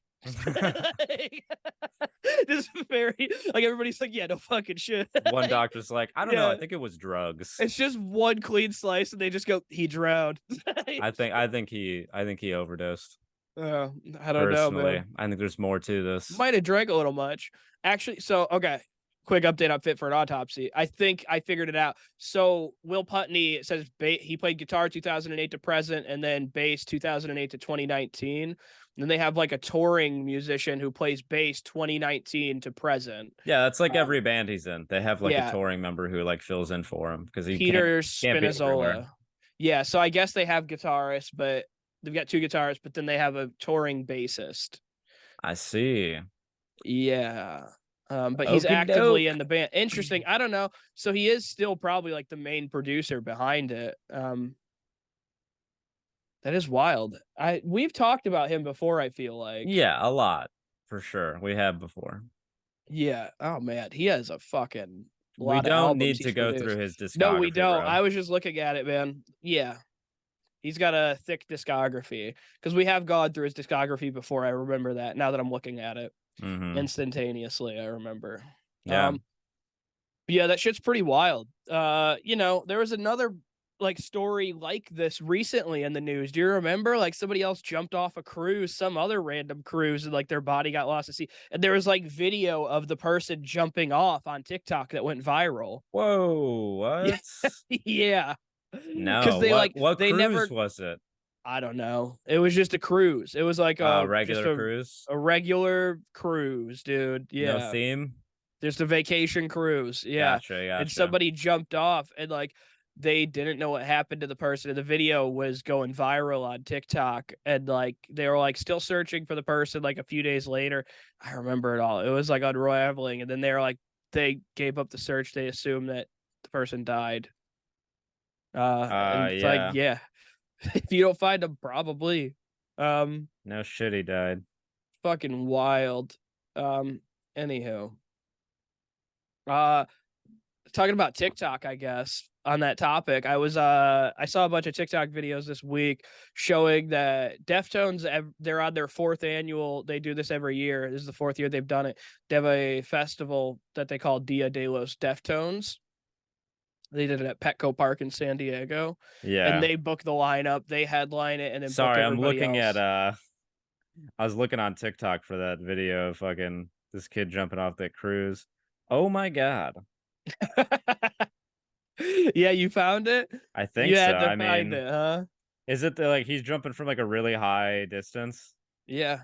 Just very like everybody's like, yeah, no fucking shit. One doctor's like, I don't know, I Yeah. think it was drugs. It's just one clean slice, and they just go, he drowned. I think he overdosed. I don't know, Personally, man. I think there's more to this. Might have drank a little much. Actually, so okay. Quick update on Fit for an Autopsy. I think I figured it out. So Will Putney says he played guitar 2008 to present, and then bass 2008 to 2019. And then they have like a touring musician who plays bass 2019 to present. Yeah, that's like every band he's in. They have like yeah. a touring member who like fills in for him because he Peter can't be everywhere. Spinazzola. Yeah, so I guess they have guitarists, but they've got 2 guitarists, but then they have a touring bassist. I see. Yeah. But he's actively in the band. Interesting. I don't know. So he is still probably like the main producer behind it. That is wild. We've talked about him before, I feel like. Yeah, a lot. For sure. We have before. Yeah. Oh man, he has a fucking lot we of don't albums need to go produced. through his discography. No, we don't. Bro. I was just looking at it, man. Yeah. He's got a thick discography because we have gone through his discography before. I remember that now that I'm looking at it instantaneously. I remember. Yeah. Yeah, that shit's pretty wild. There was another like story like this recently in the news. Do you remember? Like somebody else jumped off a cruise, some other random cruise, and like their body got lost at sea. And there was like video of the person jumping off on TikTok that went viral. Whoa, what? Yeah. No, because they what they cruise never was it? I don't know. It was just a cruise. It was like a regular cruise. A regular cruise, dude. Yeah. No theme. Just a vacation cruise. Yeah. Gotcha. And somebody jumped off, and like they didn't know what happened to the person. And the video was going viral on TikTok, and like they were like still searching for the person. Like a few days later, I remember it all. It was like unraveling, and then they gave up the search. They assumed that the person died. And it's like, yeah, if you don't find him, probably. No shit, he died. Fucking wild. Anywho. Talking about TikTok, I guess, on that topic, I saw a bunch of TikTok videos this week showing that Deftones, they're on their 4th annual. They do this every year. This is the 4th year they've done it. They have a festival that they call Dia de los Deftones. They did it at Petco Park in San Diego. Yeah. And they book the lineup, they headline it, and then I'm looking else. at I was looking on TikTok for that video of fucking this kid jumping off that cruise. Oh my god. Yeah, you found it? I think you so. had to find it, huh? Is it like he's jumping from like a really high distance? Yeah.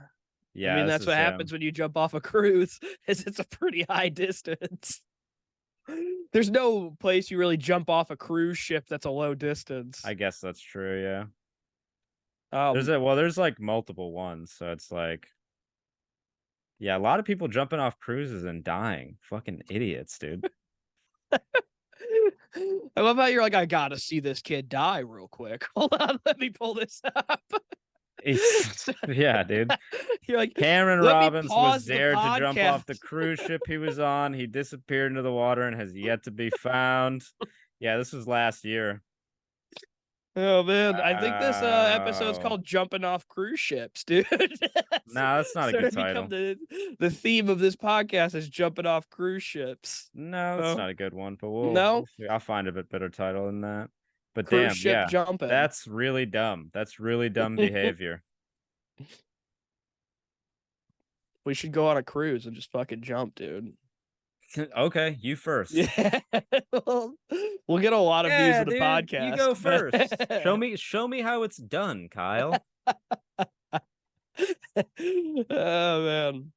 Yeah. I mean, that's what happens when you jump off a cruise, is it's a pretty high distance. There's no place you really jump off a cruise ship that's a low distance. I guess that's true, yeah. There's like multiple ones, so it's like, yeah, a lot of people jumping off cruises and dying. Fucking idiots, dude. I love how you're like, I gotta see this kid die real quick. Hold on, let me pull this up. Yeah, dude. You're like, Cameron let me Robbins was pause the there to jump off the podcast. cruise ship he was on. He disappeared into the water and has yet to be found. Yeah, this was last year. Oh man, I think this episode's Wow. called "Jumping Off Cruise Ships," dude. Nah, that's not a Sort good of become title. the theme of this podcast is jumping off cruise ships. No, that's Oh not a good one, but no, we'll see. I'll find a bit better title than that. But cruise damn, ship yeah, jumping. that's really dumb. That's really dumb behavior. We should go on a cruise and just fucking jump, dude. Okay, you first. Yeah, we'll get a lot of views Yeah, of the dude, you go podcast. first. Show me how it's done, Kyle. Oh man.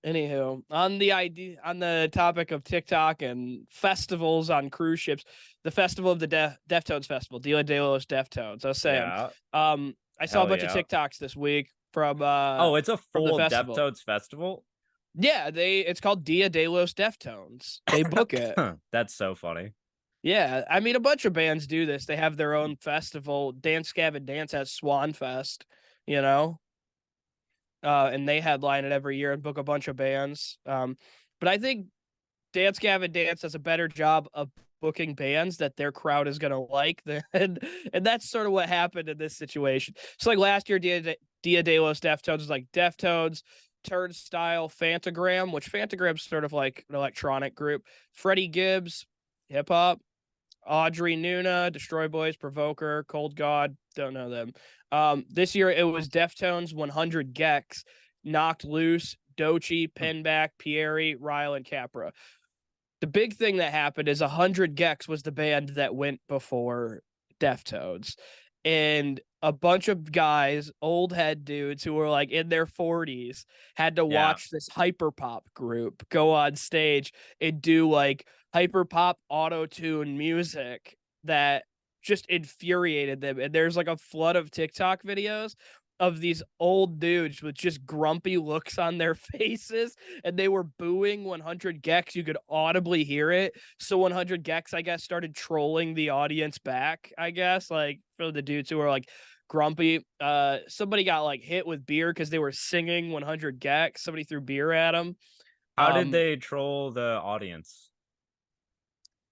Anywho, on the topic of TikTok and festivals on cruise ships, the festival of the Deftones festival, Dia de los Deftones. I was saying, Yeah, I saw a hell bunch yeah. of TikToks this week from Oh, it's a from the full festival. Deftones festival? Yeah, it's called Dia de los Deftones. They book it. That's so funny. Yeah, I mean a bunch of bands do this. They have their own festival. Dance Gavin Dance at Swan Fest, you know. And they headline it every year and book a bunch of bands. But I think Dance Gavin Dance does a better job of booking bands that their crowd is gonna like. And that's sort of what happened in this situation. So like last year, Dia de los Deftones was like Deftones, Turnstile, Fantagram, which Fantagram's sort of like an electronic group. Freddie Gibbs, hip hop. Audrey Nuna, Destroy Boys, Provoker, Cold God, don't know them. This year it was Deftones, 100 Gecs, Knocked Loose, Dochi, Pinback, Pieri, Ryle, and Capra. The big thing that happened is 100 Gecs was the band that went before Deftones. And a bunch of guys, old head dudes who were like in their 40s, had to watch this hyperpop group go on stage and do like hyperpop auto-tune music that just infuriated them. And there's like a flood of TikTok videos of these old dudes with just grumpy looks on their faces, and they were booing 100 Gecs. You could audibly hear it. So 100 Gecs, I guess, started trolling the audience back, I guess, like for the dudes who were like grumpy. Somebody got like hit with beer because they were singing 100 Gecs. Somebody threw beer at them. How did they troll the audience?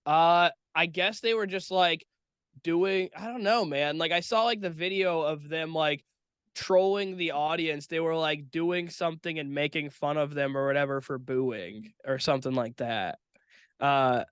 I guess they were just like doing, I don't know, man. Like I saw like the video of them like trolling the audience. They were like doing something and making fun of them or whatever for booing or something like that. Yeah.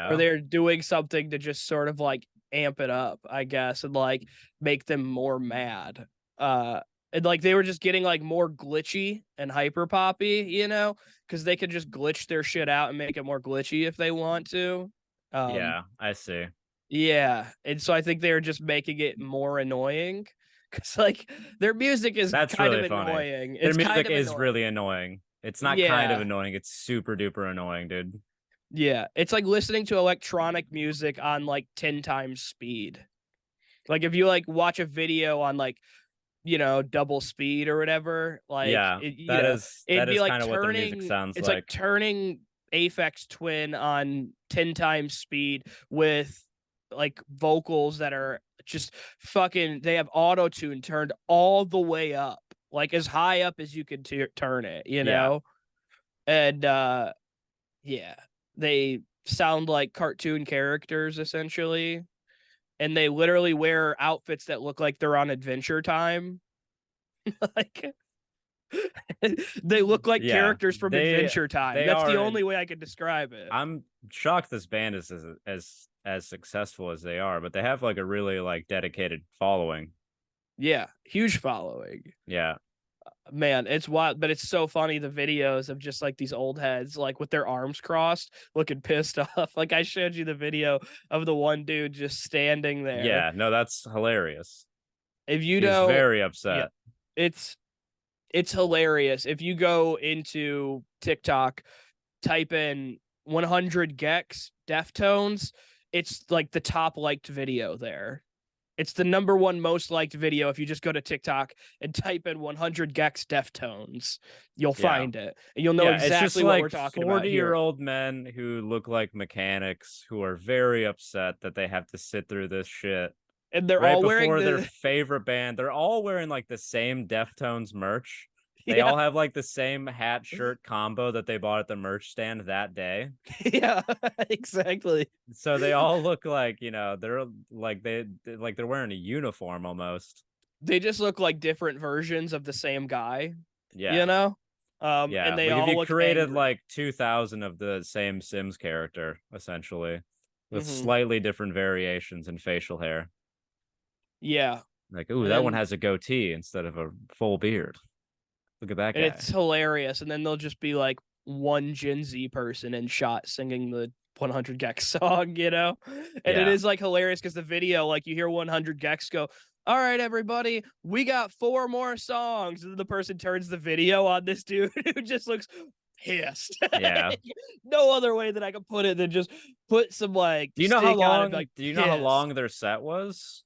Or they're doing something to just sort of like amp it up, I guess, and like make them more mad. And like they were just getting like more glitchy and hyper poppy, you know, because they could just glitch their shit out and make it more glitchy if they want to. Yeah, I see. Yeah, and so I think they're just making it more annoying because like their music is That's kind really of funny. annoying. Their It's music kind of is annoying. really annoying. It's not kind of annoying. It's super duper annoying, dude. Yeah, it's like listening to electronic music on like 10 times speed. Like if you like watch a video on like, you know, double speed or whatever, like Yeah, it'd be like kind of what their music turning, sounds it's like. like turning Aphex Twin on 10 times speed with like vocals that are just fucking, they have auto tune turned all the way up, like as high up as you can turn it, you know? And yeah, they sound like cartoon characters essentially, and they literally wear outfits that look like they're on Adventure Time. Like they look like characters from Adventure Time. That's the only way I could describe it. I'm shocked this band is as successful as they are, but they have like a really like dedicated following. Yeah, huge following. Yeah. Man, it's wild, but it's so funny, the videos of just like these old heads like with their arms crossed looking pissed off. Like I showed you the video of the one dude just standing there. Yeah, no, that's hilarious. If you He's know, very upset. Yeah, it's hilarious. If you go into TikTok, type in 100 Gecs Deftones, it's like the top liked video there. It's the #1 most liked video. If you just go to TikTok and type in 100 Gecs Deftones, you'll find it. And you'll know exactly it's just what like we're talking about here. 40-year-old men who look like mechanics who are very upset that they have to sit through this shit. And they're right all wearing before their the favorite band. They're all wearing like the same Deftones merch. They yeah, all have like the same hat shirt combo that they bought at the merch stand that day. yeah, exactly. So they all look like, they're like they're wearing a uniform almost. They just look like different versions of the same guy, Yeah. you know? And Yeah. they Like if all you look created angry. like 2000 of the same Sims character, essentially, with Hmm. slightly different variations in facial hair. Yeah. Like, ooh, And that one then has a goatee instead of a full beard. Look at that and guy. it's hilarious. And then they'll just be like one Gen Z person in shot singing the 100 Gex song, you know? And it Yeah. is like hilarious because the video, like you hear 100 Gex go, all right, everybody, we got 4 more songs. And the person turns the video on this dude who just looks pissed. Yeah. No other way that I could put it than just put some like Do you know how stink on it, long? like Do you know how pissed. long their set was?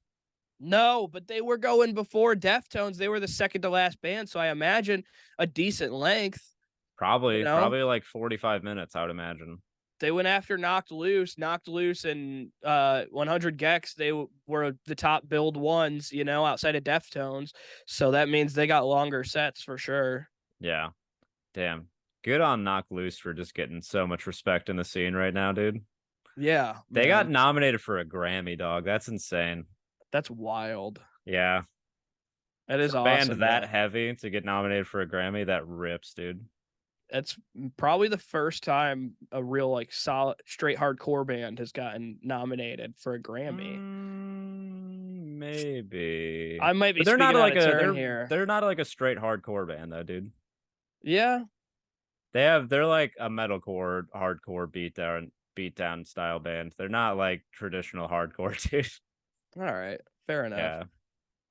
No, but they were going before Deftones. They were the second to last band, so I imagine a decent length. You Probably, know, probably like 45 minutes, I would imagine. they went after Knocked Loose, and 100 Gex. They were the top billed ones, you know, outside of Deftones. So that means they got longer sets for sure. Yeah. Damn. Good on Knock Loose for just getting so much respect in the scene right now, dude. Yeah, They got man, nominated for a Grammy, dog. That's insane. that's wild. Yeah. That For is a band awesome, that man. heavy to get nominated for a Grammy, that rips, dude. That's probably the first time a real like solid straight hardcore band has gotten nominated for a Grammy. Maybe. I might be But they're not speaking out like of a turn here. they're not like a straight hardcore band though, dude. Yeah, They're like a metalcore, hardcore beatdown style band. They're not like traditional hardcore, dude. all right, fair enough. Yeah.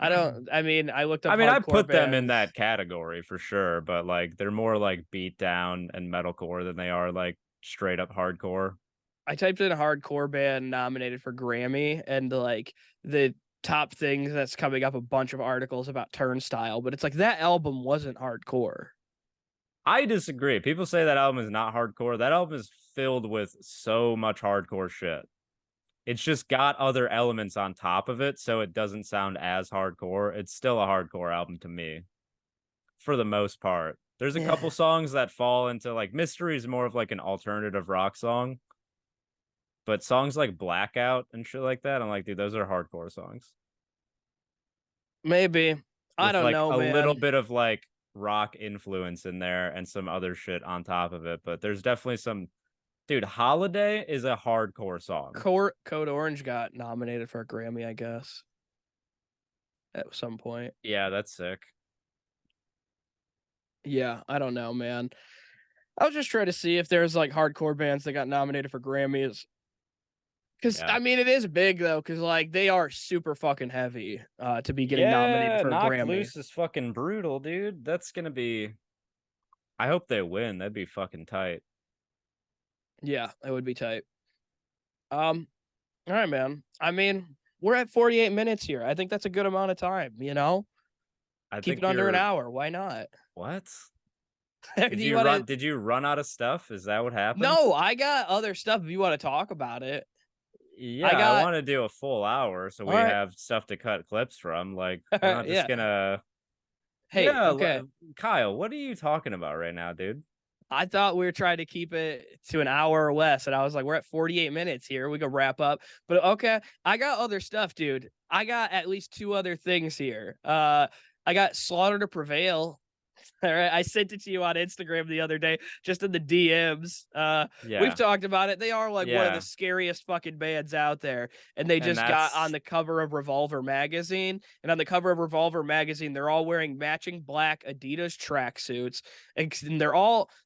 I mean, I looked up I mean, I hardcore put them in bands. that category for sure, but like they're more like beatdown and metalcore than they are like straight up hardcore. I typed in hardcore band nominated for Grammy, and like the top things that's coming up a bunch of articles about Turnstile, but it's like that album wasn't hardcore. I disagree. People say that album is not hardcore. That album is filled with so much hardcore shit. It's just got other elements on top of it, so it doesn't sound as hardcore. It's still a hardcore album to me, for the most part. There's a couple Yeah. songs that fall into like Mystery is more of like an alternative rock song, but songs like Blackout and shit like that, I'm like, dude, those are hardcore songs Maybe. I with don't like know, a little man. bit of like rock influence in there and some other shit on top of it. But there's definitely some, dude. Holiday is a hardcore song. Code Orange got nominated for a Grammy, I guess, at some point. Yeah, that's sick. Yeah, I don't know, man. I was just trying to see if there's like hardcore bands that got nominated for Grammys. Because Yeah. I mean, it is big though, because like they are super fucking heavy to be getting nominated Yeah, for a Knock Grammy. Loose is fucking brutal, dude. That's gonna be. I hope they win. That'd be fucking tight. Yeah, that would be tight. All right, man. I mean, we're at 48 minutes here. I think that's a good amount of time, you know? I Keep think it under an you're. hour. Why not? What? Do you want to? Did you run out of stuff? Is that what happened? No, I got other stuff if you want to talk about it. Yeah, I I got want to do a full hour so all we right. have stuff to cut clips from. Like, we're not just Yeah. gonna. Hey, okay. Kyle, what are you talking about right now, dude? I thought we were trying to keep it to an hour or less, and I was like, we're at 48 minutes here. We could wrap up. But okay, I got other stuff, dude. I got at least 2 other things here. I got Slaughter to Prevail. All right, I sent it to you on Instagram the other day, just in the DMs. We've Yeah, talked about it. They are like one of the yeah, scariest fucking bands out there, and they and just got on that's the cover of Revolver magazine. And on the cover of Revolver magazine, they're all wearing matching black Adidas tracksuits, and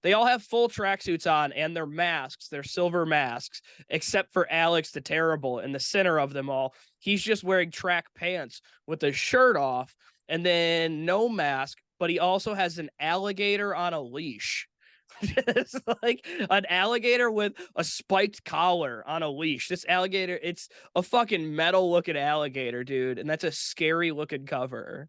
they all have full tracksuits on, and their masks, they're silver masks, except for Alex the Terrible in the center of them all. He's just wearing track pants with a shirt off, and then no mask, but he also has an alligator on a leash. It's like an alligator with a spiked collar on a leash. This alligator, it's a fucking metal looking alligator, dude. And that's a scary looking cover.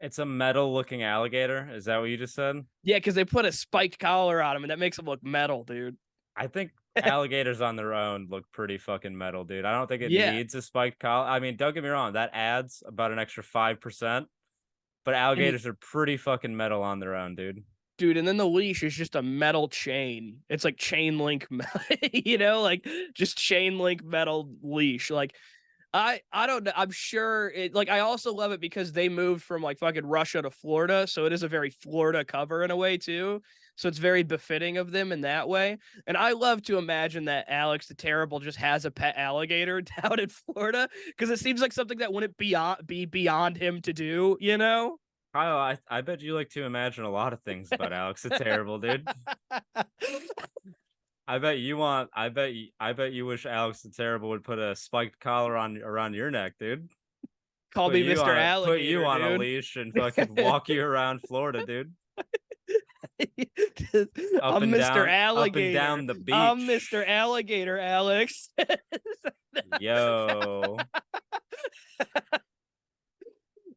it's a metal looking alligator. Is that what you just said? Yeah, because they put a spiked collar on him and that makes him look metal, dude. I think Alligators on their own look pretty fucking metal, dude. I don't think it Yeah. needs a spiked collar. I mean, don't get me wrong, that adds about an extra 5%, but And alligators are pretty fucking metal on their own, dude. dude, and then the leash is just a metal chain. It's like chain link, you know, like just chain link metal leash. Like I don't know. I'm sure it, like, I also love it because they moved from like fucking Russia to Florida, so it is a very Florida cover in a way too. So it's very befitting of them in that way. And I love to imagine that Alex the Terrible just has a pet alligator down in Florida, because it seems like something that wouldn't be beyond him to do, you know? Kyle, I bet you like to imagine a lot of things about Alex the Terrible, dude. I bet you wish Alex the Terrible would put a spiked collar on around your neck, dude. Call me Mr. Alligator. Put you on dude. a leash and fucking walk you around Florida, dude. I'm Mr. Alligator. Up and down the beach. I'm Mr. Alligator, Alex. Yo.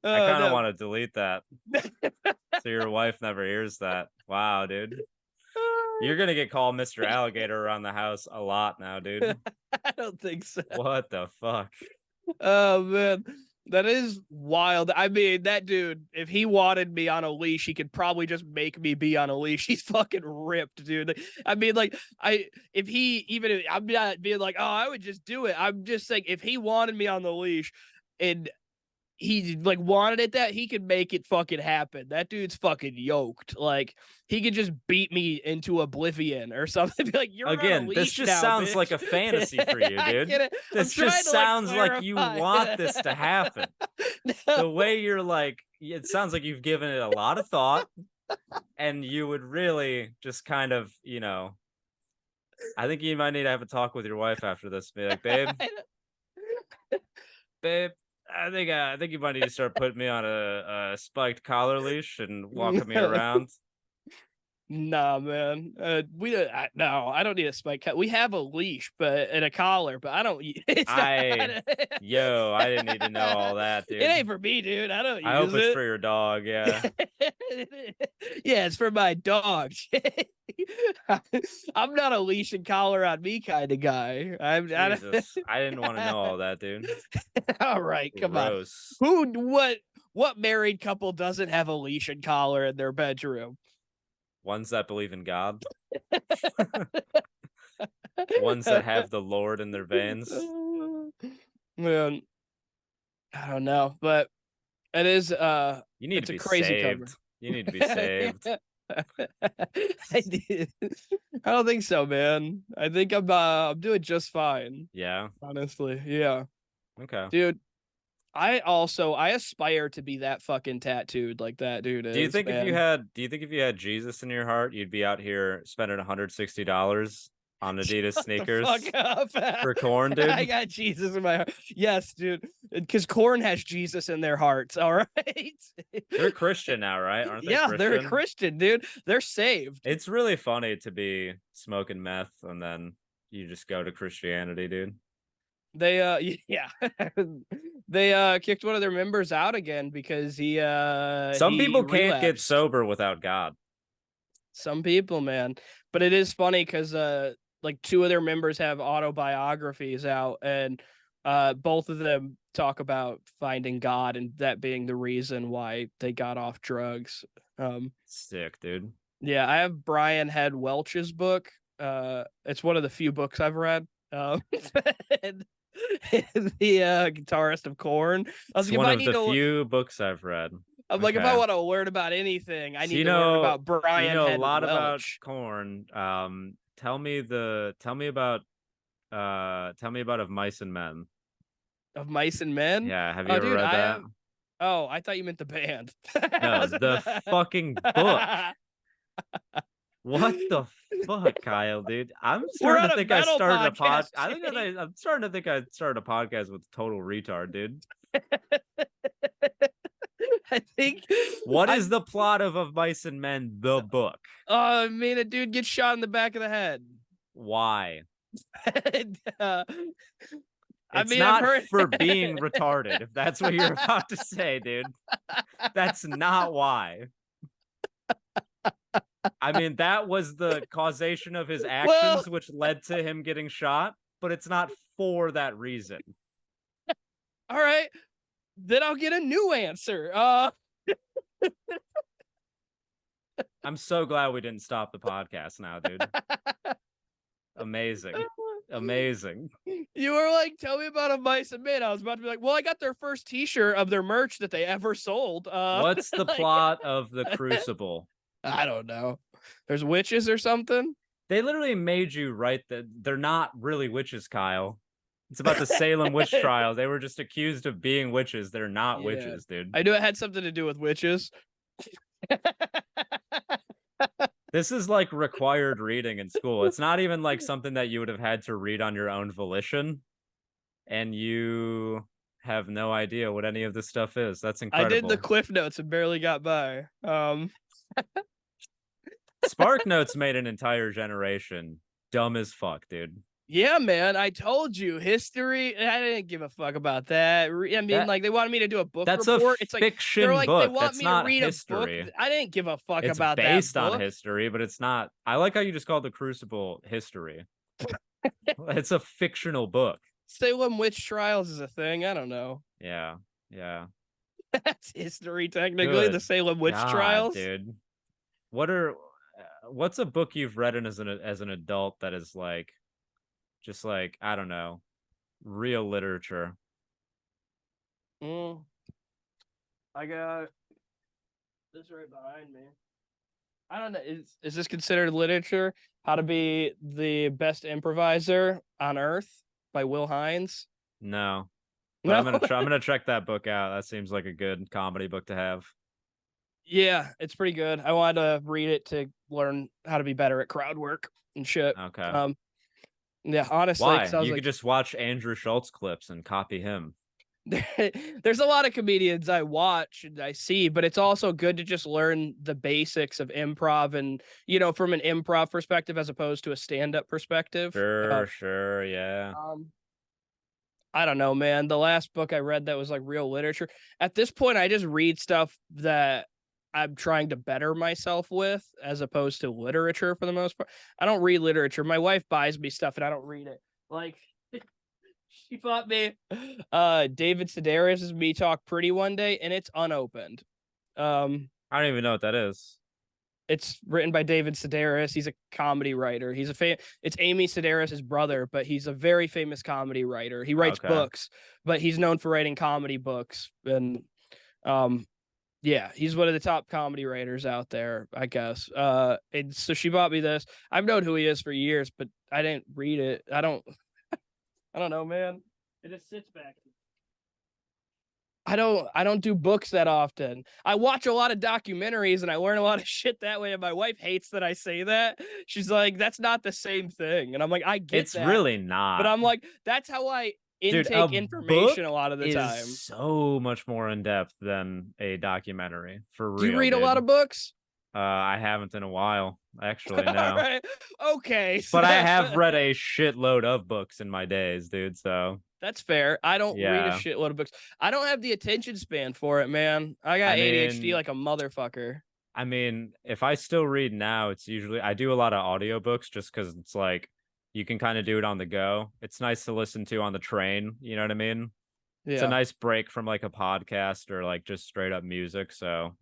I kind of want to delete that so your wife never hears that. Wow, dude. You're going to get called Mr. Alligator around the house a lot now, dude. I don't think so. What the fuck? Oh, man. That is wild. I mean, that dude, if he wanted me on a leash, he could probably just make me be on a leash. He's fucking ripped, dude. I mean, like, I'm not being like, oh, I would just do it. I'm just saying, if he wanted me on the leash and he like wanted it, that he could make it fucking happen. That dude's fucking yoked. Like, he could just beat me into oblivion or something. Be like, you're again, on a leash this just now, sounds bitch. like a fantasy for you, dude. This just sounds like you want this to happen. No. The way you're like, it sounds like you've given it a lot of thought, and you would really just kind of, you know, I think you might need to have a talk with your wife after this. Be like, babe, I think you might need to start putting me on a spiked collar leash and walking me around. Nah, man. No, I don't need a spike cut. We have a leash, and a collar, but I don't. I didn't need to know all that, dude. It ain't for me, dude. I don't. I hope it's for your dog. Yeah. Yeah, it's for my dog. I'm not a leash and collar on me kind of guy. Jesus, I didn't want to know all that, dude. All right, come on. What married couple doesn't have a leash and collar in their bedroom? Ones that believe in God. Ones that have the Lord in their veins. Man, I don't know, but it is you need to be crazy saved. cover. You need to be saved. I don't think so, man. I think I'm doing just fine. Yeah. Honestly. Yeah. Okay. Dude, I aspire to be that fucking tattooed like that dude is. Do you think if you had Jesus in your heart, you'd be out here spending $160 on Adidas sneakers for Korn, dude? I got Jesus in my heart. Yes, dude. Because Korn has Jesus in their hearts, all right? They're Christian now, right? Aren't they? Yeah, Christian? they're a Christian, dude. They're saved. It's really funny to be smoking meth and then you just go to Christianity, dude. They yeah. They kicked one of their members out again because some people can't get sober without God. Some people, man. But it is funny because like two of their members have autobiographies out, and both of them talk about finding God and that being the reason why they got off drugs. Sick, dude. Yeah, I have Brian Head Welch's book. It's one of the few books I've read. The guitarist of Korn. It's one of the few books I've read. I'm like, if I want to learn about anything, I need to learn about Brian. You know Head a lot Welch. about Korn. Tell me about Of Mice and Men. Of Mice and Men? Yeah, have you ever read that? Oh, I thought you meant the band. No, the fucking book. What the fuck, Kyle, dude? I'm starting to think I started a podcast. I'm starting to think I started a podcast with a total retard, dude. I think. What is the plot of Mice and Men, the book? I mean, a dude gets shot in the back of the head. Why? It's not for being retarded, if that's what you're about to say, dude. That's not why. I mean, that was the causation of his actions, which led to him getting shot, but it's not for that reason. All right, then I'll get a new answer. I'm so glad we didn't stop the podcast now, dude. Amazing. Amazing. You were like, tell me about a Mice and Men. I was about to be like, well, I got their first T-shirt of their merch that they ever sold. What's the plot of the Crucible? I don't know. There's witches or something. They literally made you write that they're not really witches, Kyle. It's about the Salem witch trials. They were just accused of being witches. They're not witches, dude. I knew it had something to do with witches. This is like required reading in school. It's not even like something that you would have had to read on your own volition. And you have no idea what any of this stuff is. That's incredible. I did the Cliff Notes and barely got by. Spark Notes made an entire generation dumb as fuck, dude. Yeah, man, I told you. History, I didn't give a fuck about that. I mean, like, they wanted me to do a book report. It's like fiction like, book. they want That's me not to read history. a book. I didn't give a fuck it's about that book. It's based on history, but it's not. I like how you just called the Crucible history. It's a fictional book. Salem witch trials is a thing. I don't know. Yeah. That's history, technically. Good The Salem witch God, trials, dude. What's a book you've read as an adult that is like, just like, I don't know, real literature? I got this right behind me. I don't know. Is this considered literature? How to Be the Best Improviser on Earth by Will Hines? No. But I'm gonna check that book out. That seems like a good comedy book to have. Yeah, it's pretty good. I wanted to read it to learn how to be better at crowd work and shit. Okay. Yeah, honestly, why? You could just watch Andrew Schultz clips and copy him. There's a lot of comedians I watch and I see, but it's also good to just learn the basics of improv and, from an improv perspective as opposed to a stand-up perspective. Sure, yeah. I don't know, man. The last book I read that was like real literature. At this point, I just read stuff that I'm trying to better myself with as opposed to literature for the most part. I don't read literature. My wife buys me stuff and I don't read it. Like, she bought me David Sedaris' Me Talk Pretty one day, and it's unopened. I don't even know what that is. It's written by David Sedaris. He's a comedy writer. He's it's Amy Sedaris' brother, but he's a very famous comedy writer. He writes books, but he's known for writing comedy books. And yeah, he's one of the top comedy writers out there, I guess. And so she bought me this. I've known who he is for years, but I didn't read it. I don't know, man. It just sits back. I don't do books that often. I watch a lot of documentaries and I learn a lot of shit that way. And my wife hates that I say that. She's like, that's not the same thing. And I'm like, I get it's that. It's really not. But I'm like, that's how I intake information a lot of the time. So much more in depth than a documentary, for real. Do you read a lot of books? I haven't in a while, actually. No. Right. Okay. But I have read a shitload of books in my days, dude. So that's fair. I don't read a shitload of books. I don't have the attention span for it, man. I got ADHD like a motherfucker. I mean, if I still read now, it's usually I do a lot of audiobooks just because it's like you can kind of do it on the go. It's nice to listen to on the train. You know what I mean? Yeah. It's a nice break from like a podcast or like just straight up music. So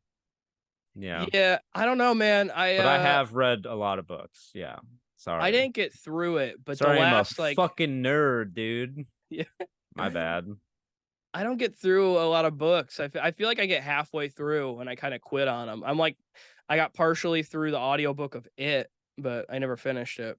yeah, I don't know, man. But I have read a lot of books. Yeah, sorry, I didn't get through it. But sorry, the last I'm a fucking nerd, dude. Yeah, my bad. I don't get through a lot of books. I feel like I get halfway through and I kind of quit on them. I'm like, I got partially through the audiobook of It, but I never finished it.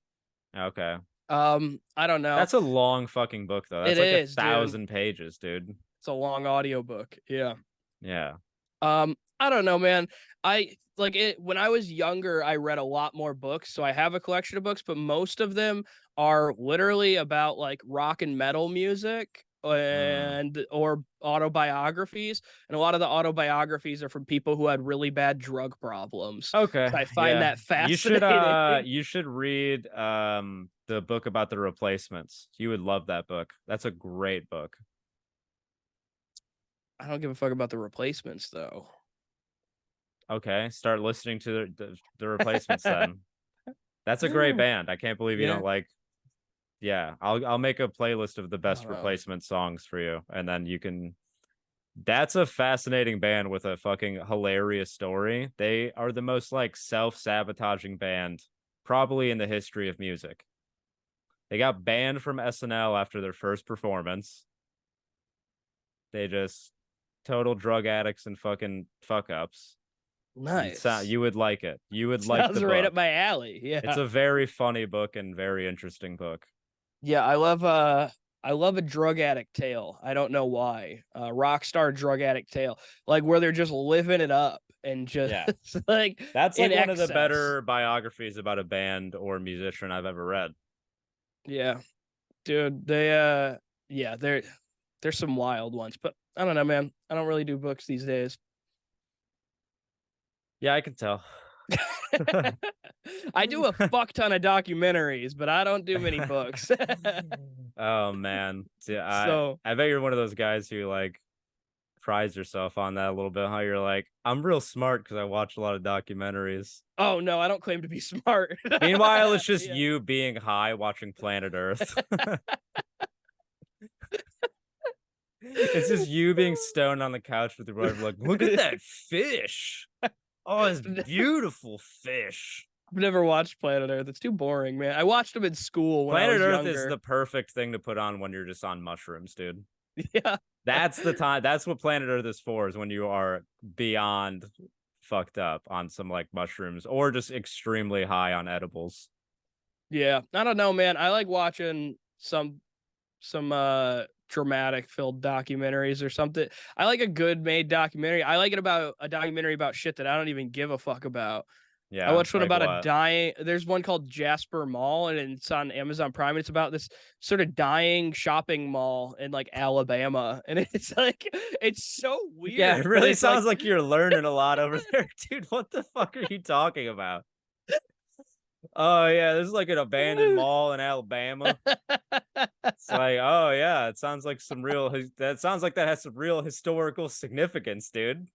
Okay. I don't know. That's a long fucking book though. That's like 1,000 pages, dude. It's a long audiobook. Yeah. Yeah. I don't know, man. I like it when I was younger, I read a lot more books. So I have a collection of books, but most of them are literally about like rock and metal music and or autobiographies. And a lot of the autobiographies are from people who had really bad drug problems. Okay. So I find that fascinating. You should read the book about the Replacements. You would love that book. That's a great book. I don't give a fuck about the Replacements though. Okay, start listening to the Replacements then. That's a great band. I can't believe you don't like. Yeah, I'll make a playlist of the best Replacement songs for you, and then you can. That's a fascinating band with a fucking hilarious story. They are the most like self-sabotaging band probably in the history of music. They got banned from SNL after their first performance. They just total drug addicts and fucking fuck ups. Nice. You would like it. You would like the book. Right up my alley. Yeah. It's a very funny book and very interesting book. Yeah, I love a drug addict tale. I don't know why. Rock star drug addict tale. Like where they're just living it up and just like that's like one of the excess. better biographies about a band or musician I've ever read. Yeah. Dude, there's some wild ones, but I don't know, man. I don't really do books these days. Yeah, I can tell. I do a fuck ton of documentaries, but I don't do many books. Oh man. See, I bet you're one of those guys who like prides yourself on that a little bit. How you're like, I'm real smart because I watch a lot of documentaries. Oh no, I don't claim to be smart. Meanwhile, it's just you being high watching Planet Earth. It's just you being stoned on the couch with your brother, like, look at that fish. Oh, it's beautiful fish. I've never watched Planet Earth. It's too boring, man. I watched them in school when Planet I was Earth younger. is the perfect thing to put on when you're just on mushrooms, dude. Yeah. That's the time. That's what Planet Earth is for, is when you are beyond fucked up on some like mushrooms or just extremely high on edibles. Yeah. I don't know, man. I like watching some dramatic filled documentaries or something. I like a good made documentary. I like it about a documentary about shit that I don't even give a fuck about. Yeah, I watched one about a dying. There's one called Jasper Mall, and it's on Amazon Prime. It's about this sort of dying shopping mall in like Alabama, and it's like it's so weird. Yeah, it really sounds like you're learning a lot over there, dude. What the fuck are you talking about? Oh yeah, this is like an abandoned mall in Alabama. It's like, oh yeah, it sounds like that sounds like that has some real historical significance, dude.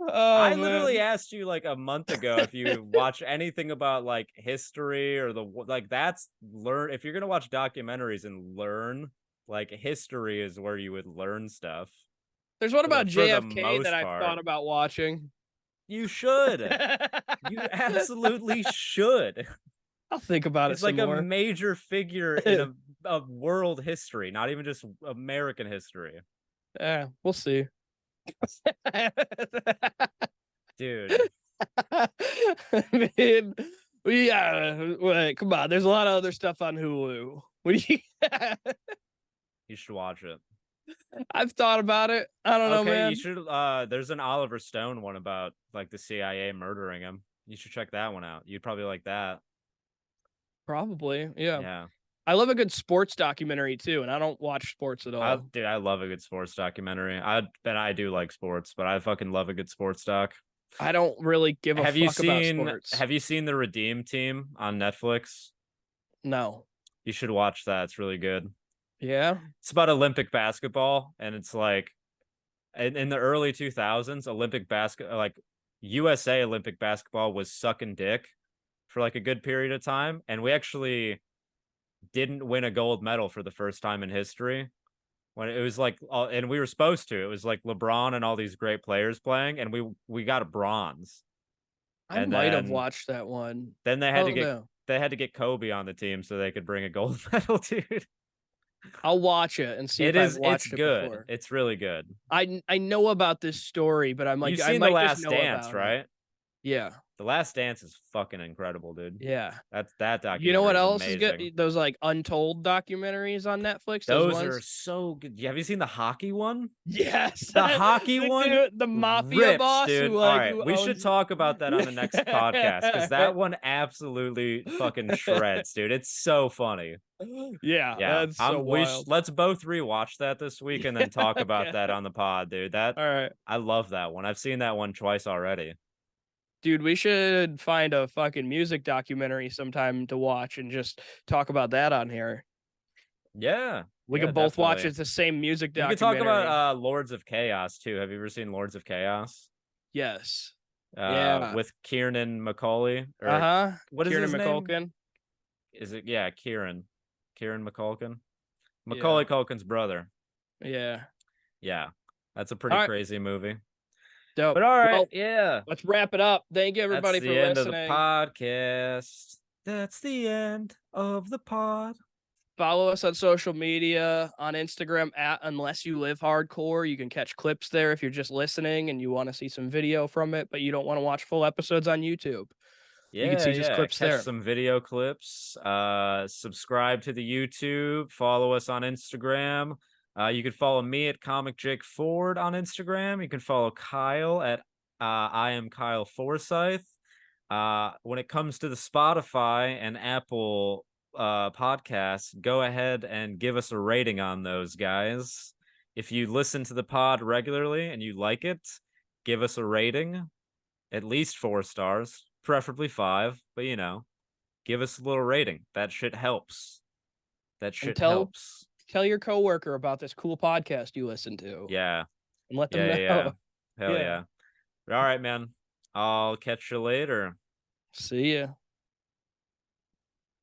Oh, I literally asked you like a month ago if you watch anything about like history or if you're gonna watch documentaries and learn, like history is where you would learn stuff. There's one about JFK that I've thought about watching. You should. You absolutely should. I'll think about it. It's like a major figure in a world history, not even just American history. Yeah, we'll see. Dude. I mean, wait, come on. There's a lot of other stuff on Hulu. What do you? You should watch it. I've thought about it. I don't know, man. You should. There's an Oliver Stone one about like the CIA murdering him. You should check that one out. You'd probably like that. Probably, yeah. Yeah. I love a good sports documentary too, and I don't watch sports at all. Dude, I love a good sports documentary. I do like sports, but I fucking love a good sports doc. I don't really give a fuck about sports. Have you seen The Redeem Team on Netflix? No. You should watch that. It's really good. Yeah. It's about Olympic basketball, and it's like in the early 2000s, USA Olympic basketball was sucking dick for like a good period of time, and we actually didn't win a gold medal for the first time in history. When it was like, and we were supposed to. It was like LeBron and all these great players playing, and we got a bronze. I might have watched that one. Then they had to get Kobe on the team so they could bring a gold medal, dude. I'll watch it and see. It's good. Before. It's really good. I know about this story, but I'm like, you've seen The Last Dance, right? Yeah. The Last Dance is fucking incredible, dude. Yeah. That documentary. You know what else amazing. is good? Those like untold documentaries on Netflix. Those are so good. Have you seen the hockey one? Yes. The hockey one? Dude, the mafia boss. Dude. All right. We should talk about that on the next podcast, because that one absolutely fucking shreds, dude. It's so funny. Yeah. That's so wild. Let's both rewatch that this week and then talk about that on the pod, dude. All right. I love that one. I've seen that one twice already. Dude, we should find a fucking music documentary sometime to watch and just talk about that on here. Yeah. We yeah, could both watch definitely. it. The same music We could documentary. talk about Lords of Chaos too. Have you ever seen Lords of Chaos? Yes. Yeah. With Kieran McCauley. What is Kieran his name? McCulkin. Is it Kieran McCulkin? Yeah. Macaulay Culkin's brother. Yeah. Yeah. That's a pretty crazy movie. Dope. But all right, well, yeah. Let's wrap it up. Thank you everybody That's for the end listening. of the podcast. That's the end of the pod. Follow us on social media, on Instagram at Unless You Live Hardcore. You can catch clips there if you're just listening and you want to see some video from it, but you don't want to watch full episodes on YouTube. Yeah, you can see just clips catch there. some video clips. Subscribe to the YouTube. Follow us on Instagram. You can follow me at Comic Jake Ford on Instagram. You can follow Kyle at I am Kyle Forsyth. When it comes to the Spotify and Apple podcasts, go ahead and give us a rating on those, guys. If you listen to the pod regularly and you like it, give us a rating, at least 4 stars, preferably 5, but give us a little rating. That shit helps. Helps. Tell your coworker about this cool podcast you listen to. Yeah. And let them know. Yeah. Hell yeah. All right, man. I'll catch you later. See ya.